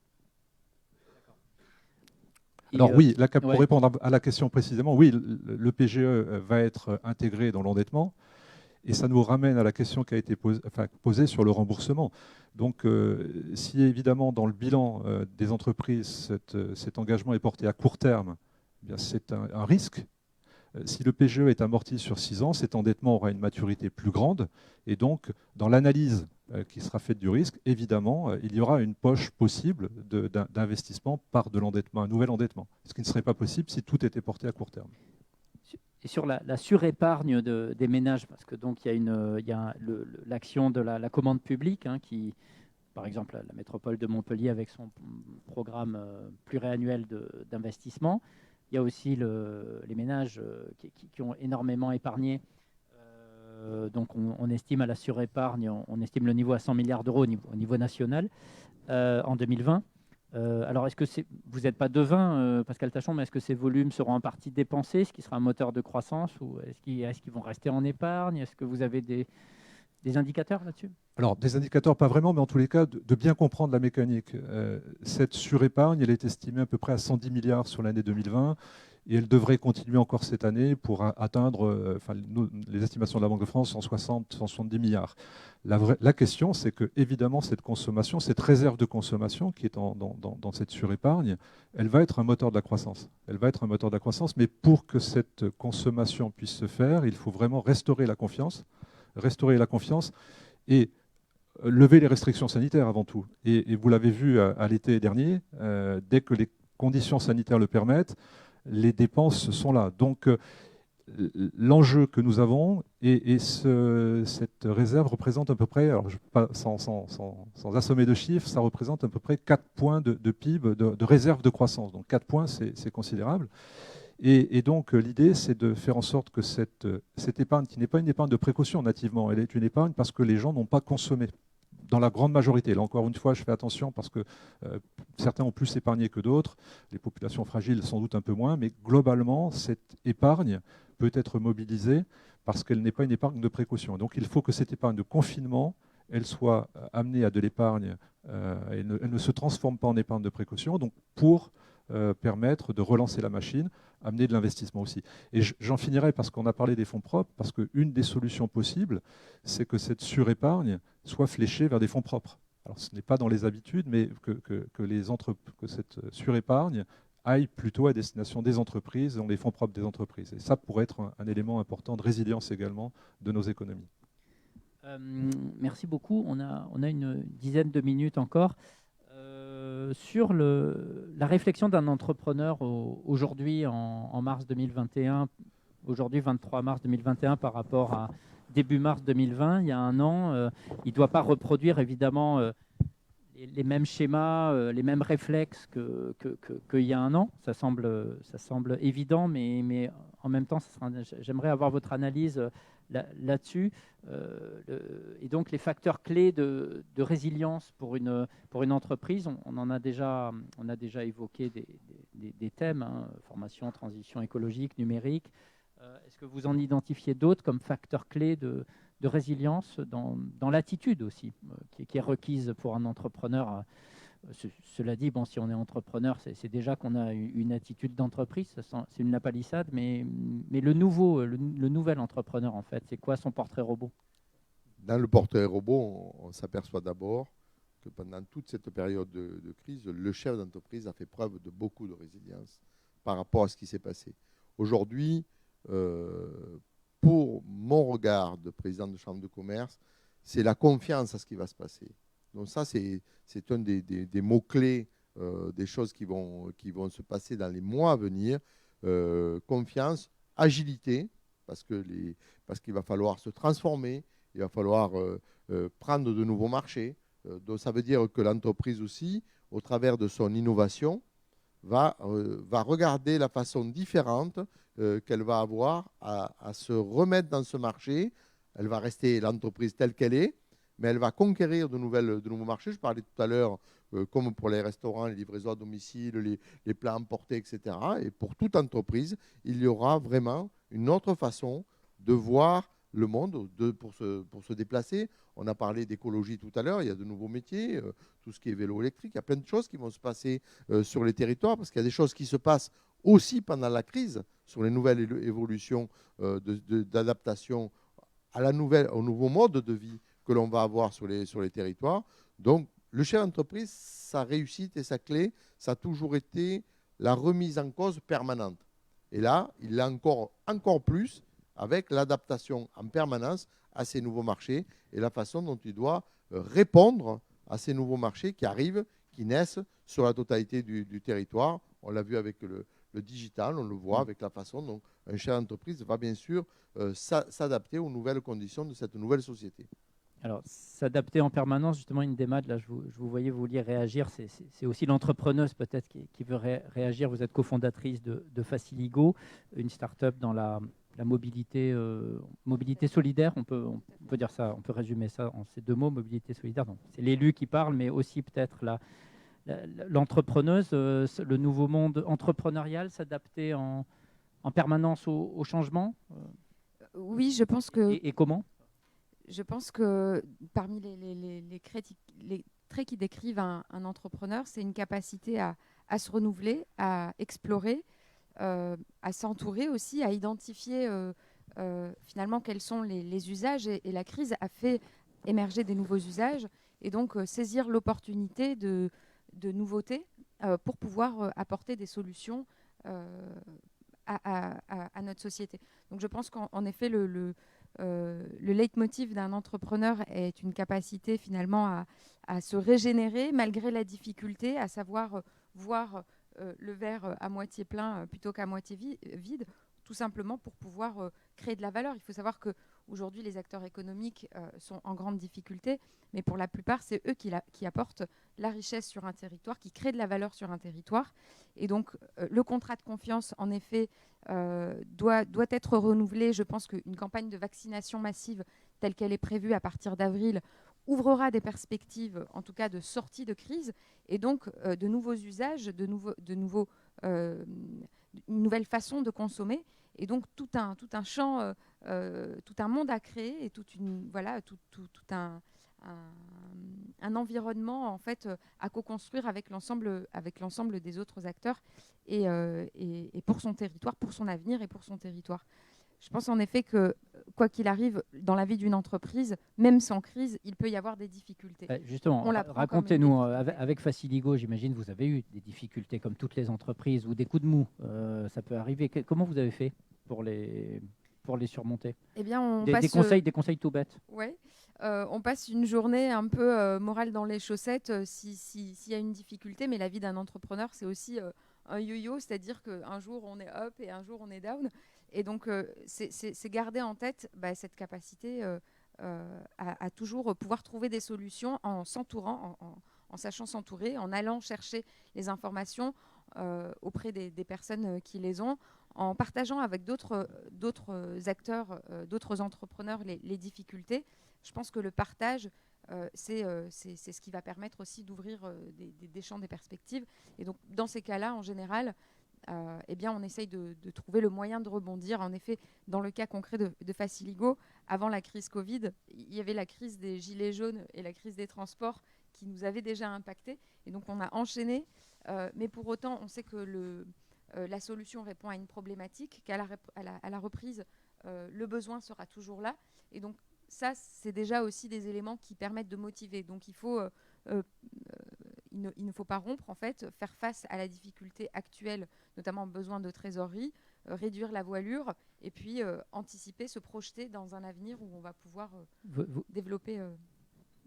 Alors oui, pour répondre à la question précisément, oui, le PGE va être intégré dans l'endettement. Et ça nous ramène à la question qui a été posée sur le remboursement. Donc, si évidemment dans le bilan des entreprises, cet engagement est porté à court terme, eh bien c'est un risque. Si le PGE est amorti sur 6 ans, cet endettement aura une maturité plus grande. Et donc, dans l'analyse qui sera faite du risque, évidemment, il y aura une poche possible d'investissement par de l'endettement, un nouvel endettement. Ce qui ne serait pas possible si tout était porté à court terme. Et sur la surépargne des ménages, parce que donc il y a l'action de la commande publique, qui, par exemple, la métropole de Montpellier avec son programme pluriannuel d'investissement. Il y a aussi les ménages qui ont énormément épargné. Donc on estime à la surépargne, on estime le niveau à 100 milliards d'euros au niveau national en 2020. Alors, est-ce que vous n'êtes pas devin, Pascal Tachon, mais est-ce que ces volumes seront en partie dépensés, ce qui sera un moteur de croissance, ou est-ce qu'ils vont rester en épargne? Est-ce que vous avez des indicateurs là-dessus? Alors, des indicateurs, pas vraiment, mais en tous les cas, de bien comprendre la mécanique. Cette surépargne, elle est estimée à peu près à 110 milliards sur l'année 2020, et elle devrait continuer encore cette année pour atteindre, les estimations de la Banque de France, 160, 170 milliards. La question, c'est que, évidemment, cette consommation, cette réserve de consommation qui est dans cette surépargne, elle va être un moteur de la croissance. Elle va être un moteur de la croissance, mais pour que cette consommation puisse se faire, il faut vraiment restaurer la confiance et lever les restrictions sanitaires avant tout. Et vous l'avez vu à l'été dernier, dès que les conditions sanitaires le permettent, les dépenses sont là. Donc, l'enjeu que nous avons et cette réserve représente à peu près, alors sans assommer de chiffres, ça représente à peu près 4 points de PIB de réserve de croissance. Donc 4 points, c'est considérable. Et donc l'idée, c'est de faire en sorte que cette épargne, qui n'est pas une épargne de précaution nativement, elle est une épargne parce que les gens n'ont pas consommé. Dans la grande majorité. Là encore une fois, je fais attention parce que certains ont plus épargné que d'autres. Les populations fragiles sans doute un peu moins, mais globalement, cette épargne peut être mobilisée parce qu'elle n'est pas une épargne de précaution. Donc il faut que cette épargne de confinement, elle soit amenée à de l'épargne, elle ne se transforme pas en épargne de précaution, donc pour permettre de relancer la machine, amener de l'investissement aussi. Et j'en finirai parce qu'on a parlé des fonds propres, parce qu'une des solutions possibles, c'est que cette surépargne soit fléchée vers des fonds propres. Alors ce n'est pas dans les habitudes, mais que cette surépargne aille plutôt à destination des entreprises, dans les fonds propres des entreprises. Et ça pourrait être un élément important de résilience également de nos économies. Merci beaucoup. On a une dizaine de minutes encore. Sur la réflexion d'un entrepreneur aujourd'hui, en mars 2021, aujourd'hui 23 mars 2021 par rapport à début mars 2020, il y a un an. Il ne doit pas reproduire évidemment les mêmes schémas, les mêmes réflexes qu'il y a un an. Ça semble évident, mais en même temps, j'aimerais avoir votre analyse là-dessus. Et donc, les facteurs clés de résilience pour une entreprise, on a déjà évoqué des thèmes, hein, formation, transition écologique, numérique. Est-ce que vous en identifiez d'autres comme facteurs clés de résilience dans l'attitude aussi, qui est requise pour un entrepreneur? Cela dit, bon, si on est entrepreneur, c'est déjà qu'on a une attitude d'entreprise, c'est une lapalissade, mais le nouvel entrepreneur, en fait, c'est quoi son portrait robot? Dans le portrait robot, on s'aperçoit d'abord que pendant toute cette période de crise, le chef d'entreprise a fait preuve de beaucoup de résilience par rapport à ce qui s'est passé. Aujourd'hui, pour mon regard de président de chambre de commerce, c'est la confiance à ce qui va se passer. Donc ça, c'est un des mots-clés des choses qui vont se passer dans les mois à venir. Confiance, agilité, parce qu'il va falloir se transformer, il va falloir prendre de nouveaux marchés. Donc ça veut dire que l'entreprise aussi, au travers de son innovation, va regarder la façon différente qu'elle va avoir à se remettre dans ce marché. Elle va rester l'entreprise telle qu'elle est, mais elle va conquérir de nouveaux marchés. Je parlais tout à l'heure, comme pour les restaurants, les livraisons à domicile, les plats emportés, etc. Et pour toute entreprise, il y aura vraiment une autre façon de voir le monde pour se déplacer. On a parlé d'écologie tout à l'heure, il y a de nouveaux métiers, tout ce qui est vélo électrique, il y a plein de choses qui vont se passer sur les territoires, parce qu'il y a des choses qui se passent aussi pendant la crise, sur les nouvelles évolutions d'adaptation au nouveau mode de vie que l'on va avoir sur les territoires. Donc, le chef d'entreprise, sa réussite et sa clé, ça a toujours été la remise en cause permanente. Et là, il l'a encore plus avec l'adaptation en permanence à ces nouveaux marchés et la façon dont il doit répondre à ces nouveaux marchés qui arrivent, qui naissent sur la totalité du territoire. On l'a vu avec le digital, on le voit avec la façon dont un chef d'entreprise va bien sûr s'adapter aux nouvelles conditions de cette nouvelle société. Alors, s'adapter en permanence, justement, Indemad, là, je vous voyais, vous vouliez réagir. C'est aussi l'entrepreneuse peut-être qui veut réagir. Vous êtes cofondatrice de Faciligo, une start-up dans la mobilité solidaire. On peut dire ça, on peut résumer ça en ces deux mots, mobilité solidaire. C'est l'élu qui parle, mais aussi peut-être l'entrepreneuse, le nouveau monde entrepreneurial, s'adapter en permanence au changement. Oui, je pense que... Et comment ? Je pense que parmi les traits qui décrivent un entrepreneur, c'est une capacité à se renouveler, à explorer, à s'entourer aussi, à identifier finalement quels sont les usages. Et la crise a fait émerger des nouveaux usages. Et donc saisir l'opportunité de nouveautés pour pouvoir apporter des solutions à notre société. Donc je pense qu'en effet, le leitmotiv d'un entrepreneur est une capacité finalement à se régénérer malgré la difficulté, à savoir voir le verre à moitié plein plutôt qu'à moitié vide, tout simplement pour pouvoir créer de la valeur. Il faut savoir qu'aujourd'hui, les acteurs économiques sont en grande difficulté, mais pour la plupart, c'est eux qui apportent la richesse sur un territoire, qui créent de la valeur sur un territoire. Et donc, le contrat de confiance, en effet, doit être renouvelé. Je pense qu'une campagne de vaccination massive telle qu'elle est prévue à partir d'avril ouvrira des perspectives, en tout cas de sortie de crise, et donc de nouveaux usages, une nouvelle façon de consommer, et donc tout un champ, tout un monde à créer, et tout un environnement en fait à co-construire avec l'ensemble des autres acteurs et pour son territoire, pour son avenir et pour son territoire. Je pense en effet que, quoi qu'il arrive, dans la vie d'une entreprise, même sans crise, il peut y avoir des difficultés. Justement, racontez-nous, avec Faciligo, j'imagine vous avez eu des difficultés comme toutes les entreprises ou des coups de mou. Ça peut arriver. Comment vous avez fait pour les surmonter? Eh bien, des conseils tout bêtes. Ouais. On passe une journée un peu morale dans les chaussettes s'il y a une difficulté, mais la vie d'un entrepreneur, c'est aussi un yo-yo, c'est-à-dire qu'un jour on est up et un jour on est down. Et donc, c'est garder en tête cette capacité à toujours pouvoir trouver des solutions en s'entourant, en sachant s'entourer, en allant chercher les informations auprès des personnes qui les ont, en partageant avec d'autres acteurs, d'autres entrepreneurs les difficultés. Je pense que le partage, c'est ce qui va permettre aussi d'ouvrir des champs, des perspectives. Et donc, dans ces cas-là, en général, on essaye de trouver le moyen de rebondir. En effet, dans le cas concret de Faciligo, avant la crise Covid, il y avait la crise des gilets jaunes et la crise des transports qui nous avaient déjà impactés. Et donc, on a enchaîné. Mais pour autant, on sait que la solution répond à une problématique, qu'à la reprise, le besoin sera toujours là. Et donc, ça, c'est déjà aussi des éléments qui permettent de motiver. Donc, il ne faut pas rompre, en fait, faire face à la difficulté actuelle, notamment besoin de trésorerie, réduire la voilure et puis anticiper, se projeter dans un avenir où on va pouvoir développer.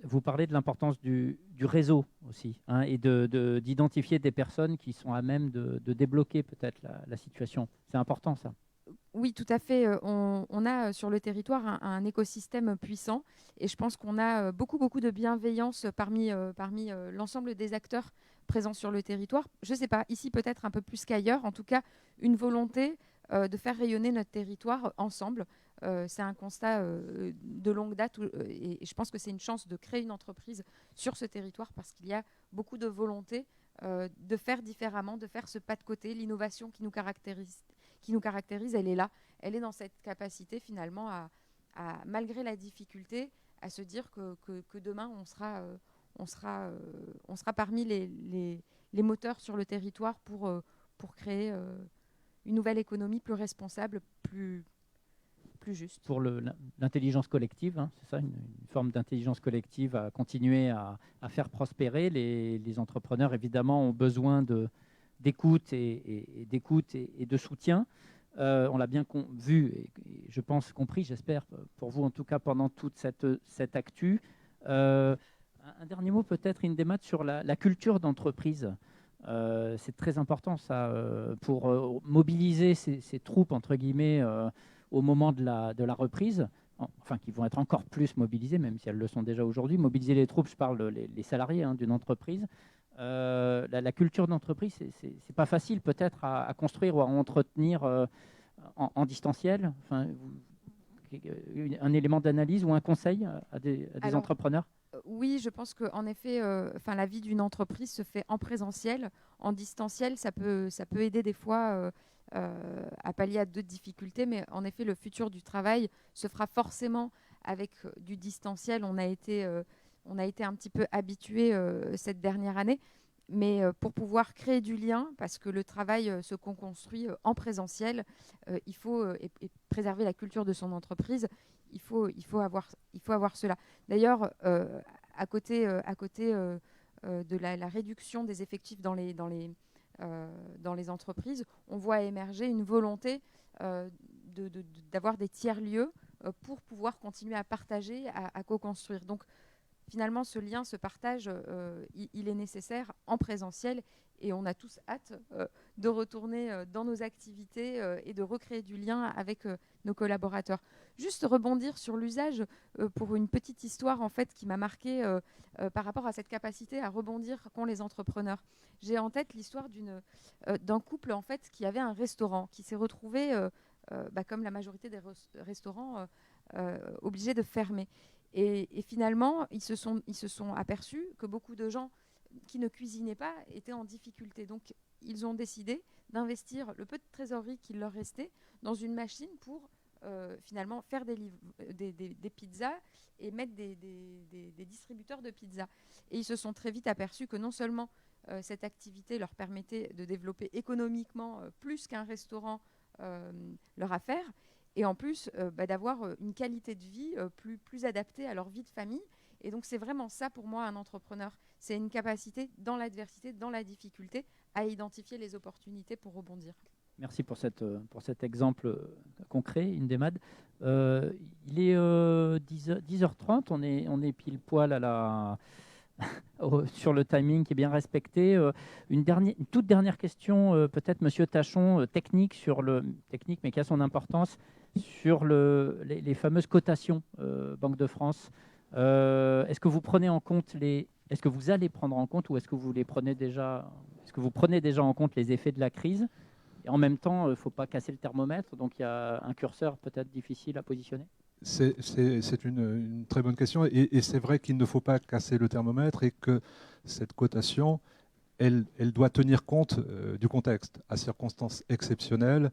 Vous parlez de l'importance du réseau aussi, hein, et d'identifier des personnes qui sont à même de débloquer peut-être la situation. C'est important, ça. Oui, tout à fait. On a sur le territoire un écosystème puissant et je pense qu'on a beaucoup de bienveillance parmi l'ensemble des acteurs présents sur le territoire. Je ne sais pas, ici peut-être un peu plus qu'ailleurs, en tout cas une volonté de faire rayonner notre territoire ensemble. C'est un constat de longue date et je pense que c'est une chance de créer une entreprise sur ce territoire parce qu'il y a beaucoup de volonté de faire différemment, de faire ce pas de côté. L'innovation qui nous caractérise, elle est là. Elle est dans cette capacité finalement malgré la difficulté, à se dire que demain on sera parmi les moteurs sur le territoire pour créer une nouvelle économie plus responsable, plus juste. Pour l'intelligence collective, hein, c'est ça, une forme d'intelligence collective à continuer à faire prospérer. Les entrepreneurs, évidemment, ont besoin d'écoute et de soutien. On l'a bien vu et je pense compris, j'espère, pour vous en tout cas, pendant toute cette actu. Un dernier mot peut-être, Indemad, sur la culture d'entreprise. C'est très important, ça, pour mobiliser ces troupes, entre guillemets, au moment de la reprise, enfin qui vont être encore plus mobilisées, même si elles le sont déjà aujourd'hui. Mobiliser les troupes, je parle les salariés d'une entreprise. La culture d'entreprise, c'est pas facile peut-être à construire ou à entretenir en distanciel. Enfin, un élément d'analyse ou un conseil à des entrepreneurs? Oui, je pense qu'en effet, la vie d'une entreprise se fait en présentiel. En distanciel, ça peut aider des fois à pallier à d'autres difficultés, mais en effet, le futur du travail se fera forcément avec du distanciel. On a été un petit peu habitués cette dernière année, mais pour pouvoir créer du lien, parce que le travail se construit en présentiel, il faut et préserver la culture de son entreprise. Il faut avoir cela. D'ailleurs, à côté de la réduction des effectifs dans les entreprises, on voit émerger une volonté d'avoir des tiers-lieux pour pouvoir continuer à partager, à co-construire. Donc, finalement, ce lien, ce partage, il est nécessaire en présentiel et on a tous hâte de retourner dans nos activités et de recréer du lien avec nos collaborateurs. Juste rebondir sur l'usage pour une petite histoire en fait qui m'a marquée par rapport à cette capacité à rebondir qu'ont les entrepreneurs. J'ai en tête l'histoire d'un couple en fait qui avait un restaurant qui s'est retrouvé, comme la majorité des restaurants, obligés de fermer. Et finalement, ils se sont aperçus que beaucoup de gens qui ne cuisinaient pas étaient en difficulté. Donc, ils ont décidé d'investir le peu de trésorerie qu'il leur restait dans une machine pour finalement faire des pizzas et mettre des distributeurs de pizzas. Et ils se sont très vite aperçus que non seulement cette activité leur permettait de développer économiquement plus qu'un restaurant leur affaire, et en plus d'avoir une qualité de vie plus adaptée à leur vie de famille. Et donc c'est vraiment ça pour moi un entrepreneur. C'est une capacité dans l'adversité, dans la difficulté, à identifier les opportunités pour rebondir. Merci pour cet exemple concret, Indemad. Il est 10h30, on est pile poil à sur le timing qui est bien respecté. Une toute dernière question, peut-être, Monsieur Tachon, technique, mais qui a son importance, sur les fameuses cotations Banque de France. Est-ce que vous prenez en compte est-ce que vous allez prendre en compte ou est-ce que vous prenez déjà en compte les effets de la crise? Et en même temps, il ne faut pas casser le thermomètre, donc il y a un curseur peut-être difficile à positionner. C'est une très bonne question et c'est vrai qu'il ne faut pas casser le thermomètre et que cette cotation, elle doit tenir compte du contexte, à circonstances exceptionnelles,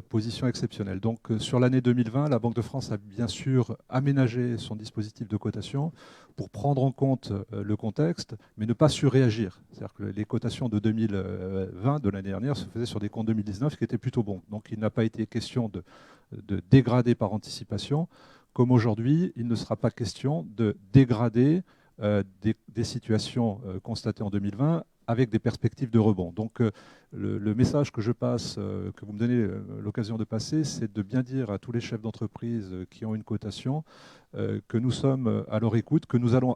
position exceptionnelle. Donc sur l'année 2020, la Banque de France a bien sûr aménagé son dispositif de cotation pour prendre en compte le contexte, mais ne pas surréagir. C'est-à-dire que les cotations de 2020, de l'année dernière, se faisaient sur des comptes 2019 qui étaient plutôt bons. Donc il n'a pas été question de dégrader par anticipation, comme aujourd'hui, il ne sera pas question de dégrader des situations constatées en 2020 avec des perspectives de rebond. Donc le message que je passe, que vous me donnez l'occasion de passer, c'est de bien dire à tous les chefs d'entreprise qui ont une cotation que nous sommes à leur écoute, que nous allons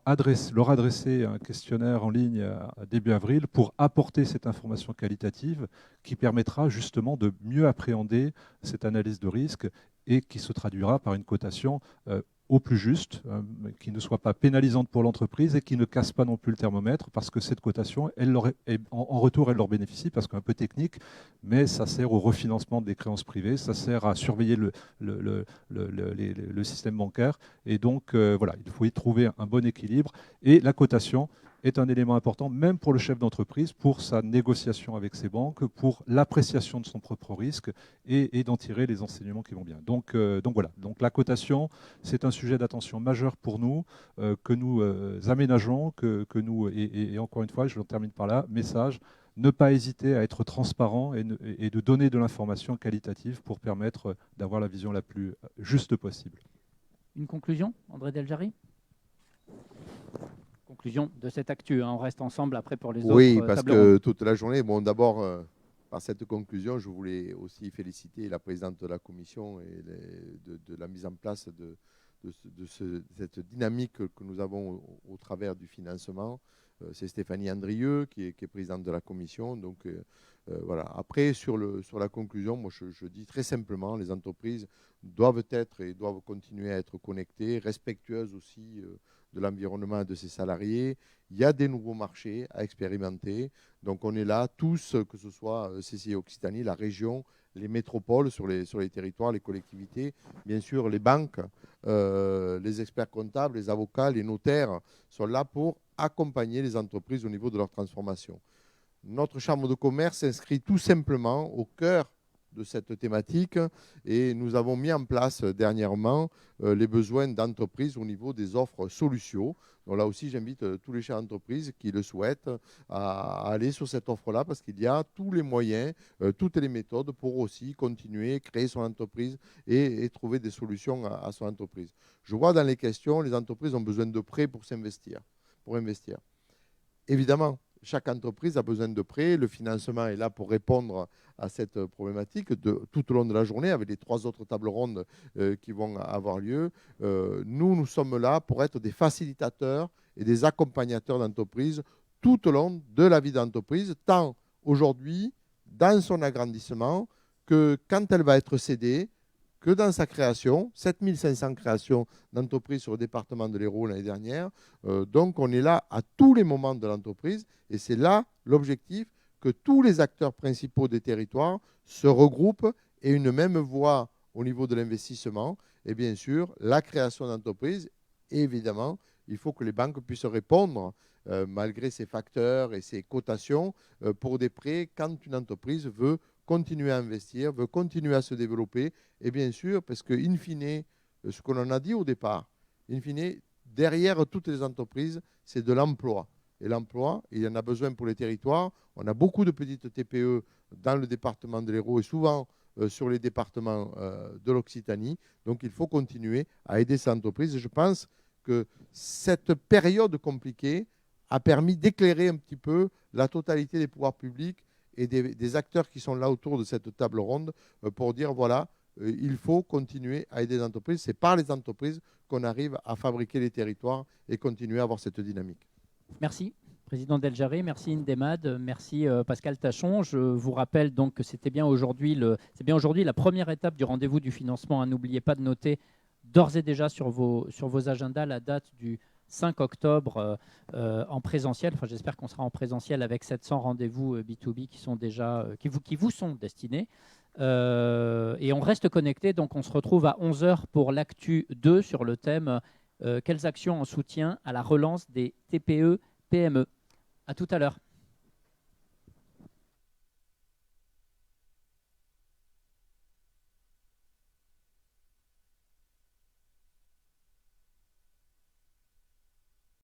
leur adresser un questionnaire en ligne à début avril pour apporter cette information qualitative qui permettra justement de mieux appréhender cette analyse de risque et qui se traduira par une cotation au plus juste, qui ne soit pas pénalisante pour l'entreprise et qui ne casse pas non plus le thermomètre, parce que cette cotation, en retour, elle leur bénéficie, parce qu'un peu technique, mais ça sert au refinancement des créances privées, ça sert à surveiller le système bancaire. Et donc, voilà, il faut y trouver un bon équilibre. Et la cotation est un élément important, même pour le chef d'entreprise, pour sa négociation avec ses banques, pour l'appréciation de son propre risque et d'en tirer les enseignements qui vont bien. Donc voilà, donc la cotation, c'est un sujet d'attention majeur pour nous, que nous aménageons, que nous, et encore une fois, je termine par là, message, ne pas hésiter à être transparent et de donner de l'information qualitative pour permettre d'avoir la vision la plus juste possible. Une conclusion, André Deljari? Conclusion de cette actu, hein. On reste ensemble après pour les autres. Oui, parce tables que rondes. toute la journée, bon, d'abord, par cette conclusion, je voulais aussi féliciter la présidente de la commission et de la mise en place de cette dynamique que nous avons au travers du financement. C'est Stéphanie Andrieux qui est présidente de la commission. Donc voilà. Après, sur la conclusion, moi je dis très simplement, les entreprises doivent être et doivent continuer à être connectées, respectueuses aussi de l'environnement et de ses salariés. Il y a des nouveaux marchés à expérimenter. Donc on est là, tous, que ce soit CCI Occitanie, la région, les métropoles sur les territoires, les collectivités, bien sûr les banques, les experts comptables, les avocats, les notaires sont là pour accompagner les entreprises au niveau de leur transformation. Notre chambre de commerce s'inscrit tout simplement au cœur de cette thématique et nous avons mis en place dernièrement les besoins d'entreprises au niveau des offres solutions. Donc là aussi, j'invite tous les chefs d'entreprise qui le souhaitent à aller sur cette offre-là parce qu'il y a tous les moyens, toutes les méthodes pour aussi continuer, créer son entreprise et trouver des solutions à son entreprise. Je vois dans les questions, les entreprises ont besoin de prêts pour s'investir, pour investir. Évidemment, chaque entreprise a besoin de prêts. Le financement est là pour répondre à cette problématique tout au long de la journée avec les 3 autres tables rondes qui vont avoir lieu. Nous sommes là pour être des facilitateurs et des accompagnateurs d'entreprises tout au long de la vie d'entreprise, tant aujourd'hui dans son agrandissement que quand elle va être cédée, que dans sa création, 7500 créations d'entreprises sur le département de l'Hérault l'année dernière. Donc, on est là à tous les moments de l'entreprise et c'est là l'objectif que tous les acteurs principaux des territoires se regroupent et une même voie au niveau de l'investissement. Et bien sûr, la création d'entreprises, évidemment, il faut que les banques puissent répondre malgré ces facteurs et ces cotations pour des prêts quand une entreprise veut continuer à investir, veut continuer à se développer. Et bien sûr, parce que, in fine, ce qu'on en a dit au départ, in fine, derrière toutes les entreprises, c'est de l'emploi. Et l'emploi, il y en a besoin pour les territoires. On a beaucoup de petites TPE dans le département de l'Hérault et souvent sur les départements de l'Occitanie. Donc, il faut continuer à aider ces entreprises. Et je pense que cette période compliquée a permis d'éclairer un petit peu la totalité des pouvoirs publics et des acteurs qui sont là autour de cette table ronde pour dire, voilà, il faut continuer à aider les entreprises. C'est par les entreprises qu'on arrive à fabriquer les territoires et continuer à avoir cette dynamique. Merci, président Deljaré, merci Indemad, merci Pascal Tachon. Je vous rappelle donc que c'est bien aujourd'hui la première étape du rendez-vous du financement. N'oubliez pas de noter d'ores et déjà sur vos agendas la date du 5 octobre en présentiel. Enfin, j'espère qu'on sera en présentiel avec 700 rendez-vous B2B qui sont déjà, qui vous sont destinés. Et on reste connecté, donc on se retrouve à 11h pour l'actu 2 sur le thème quelles actions en soutien à la relance des TPE-PME. À tout à l'heure.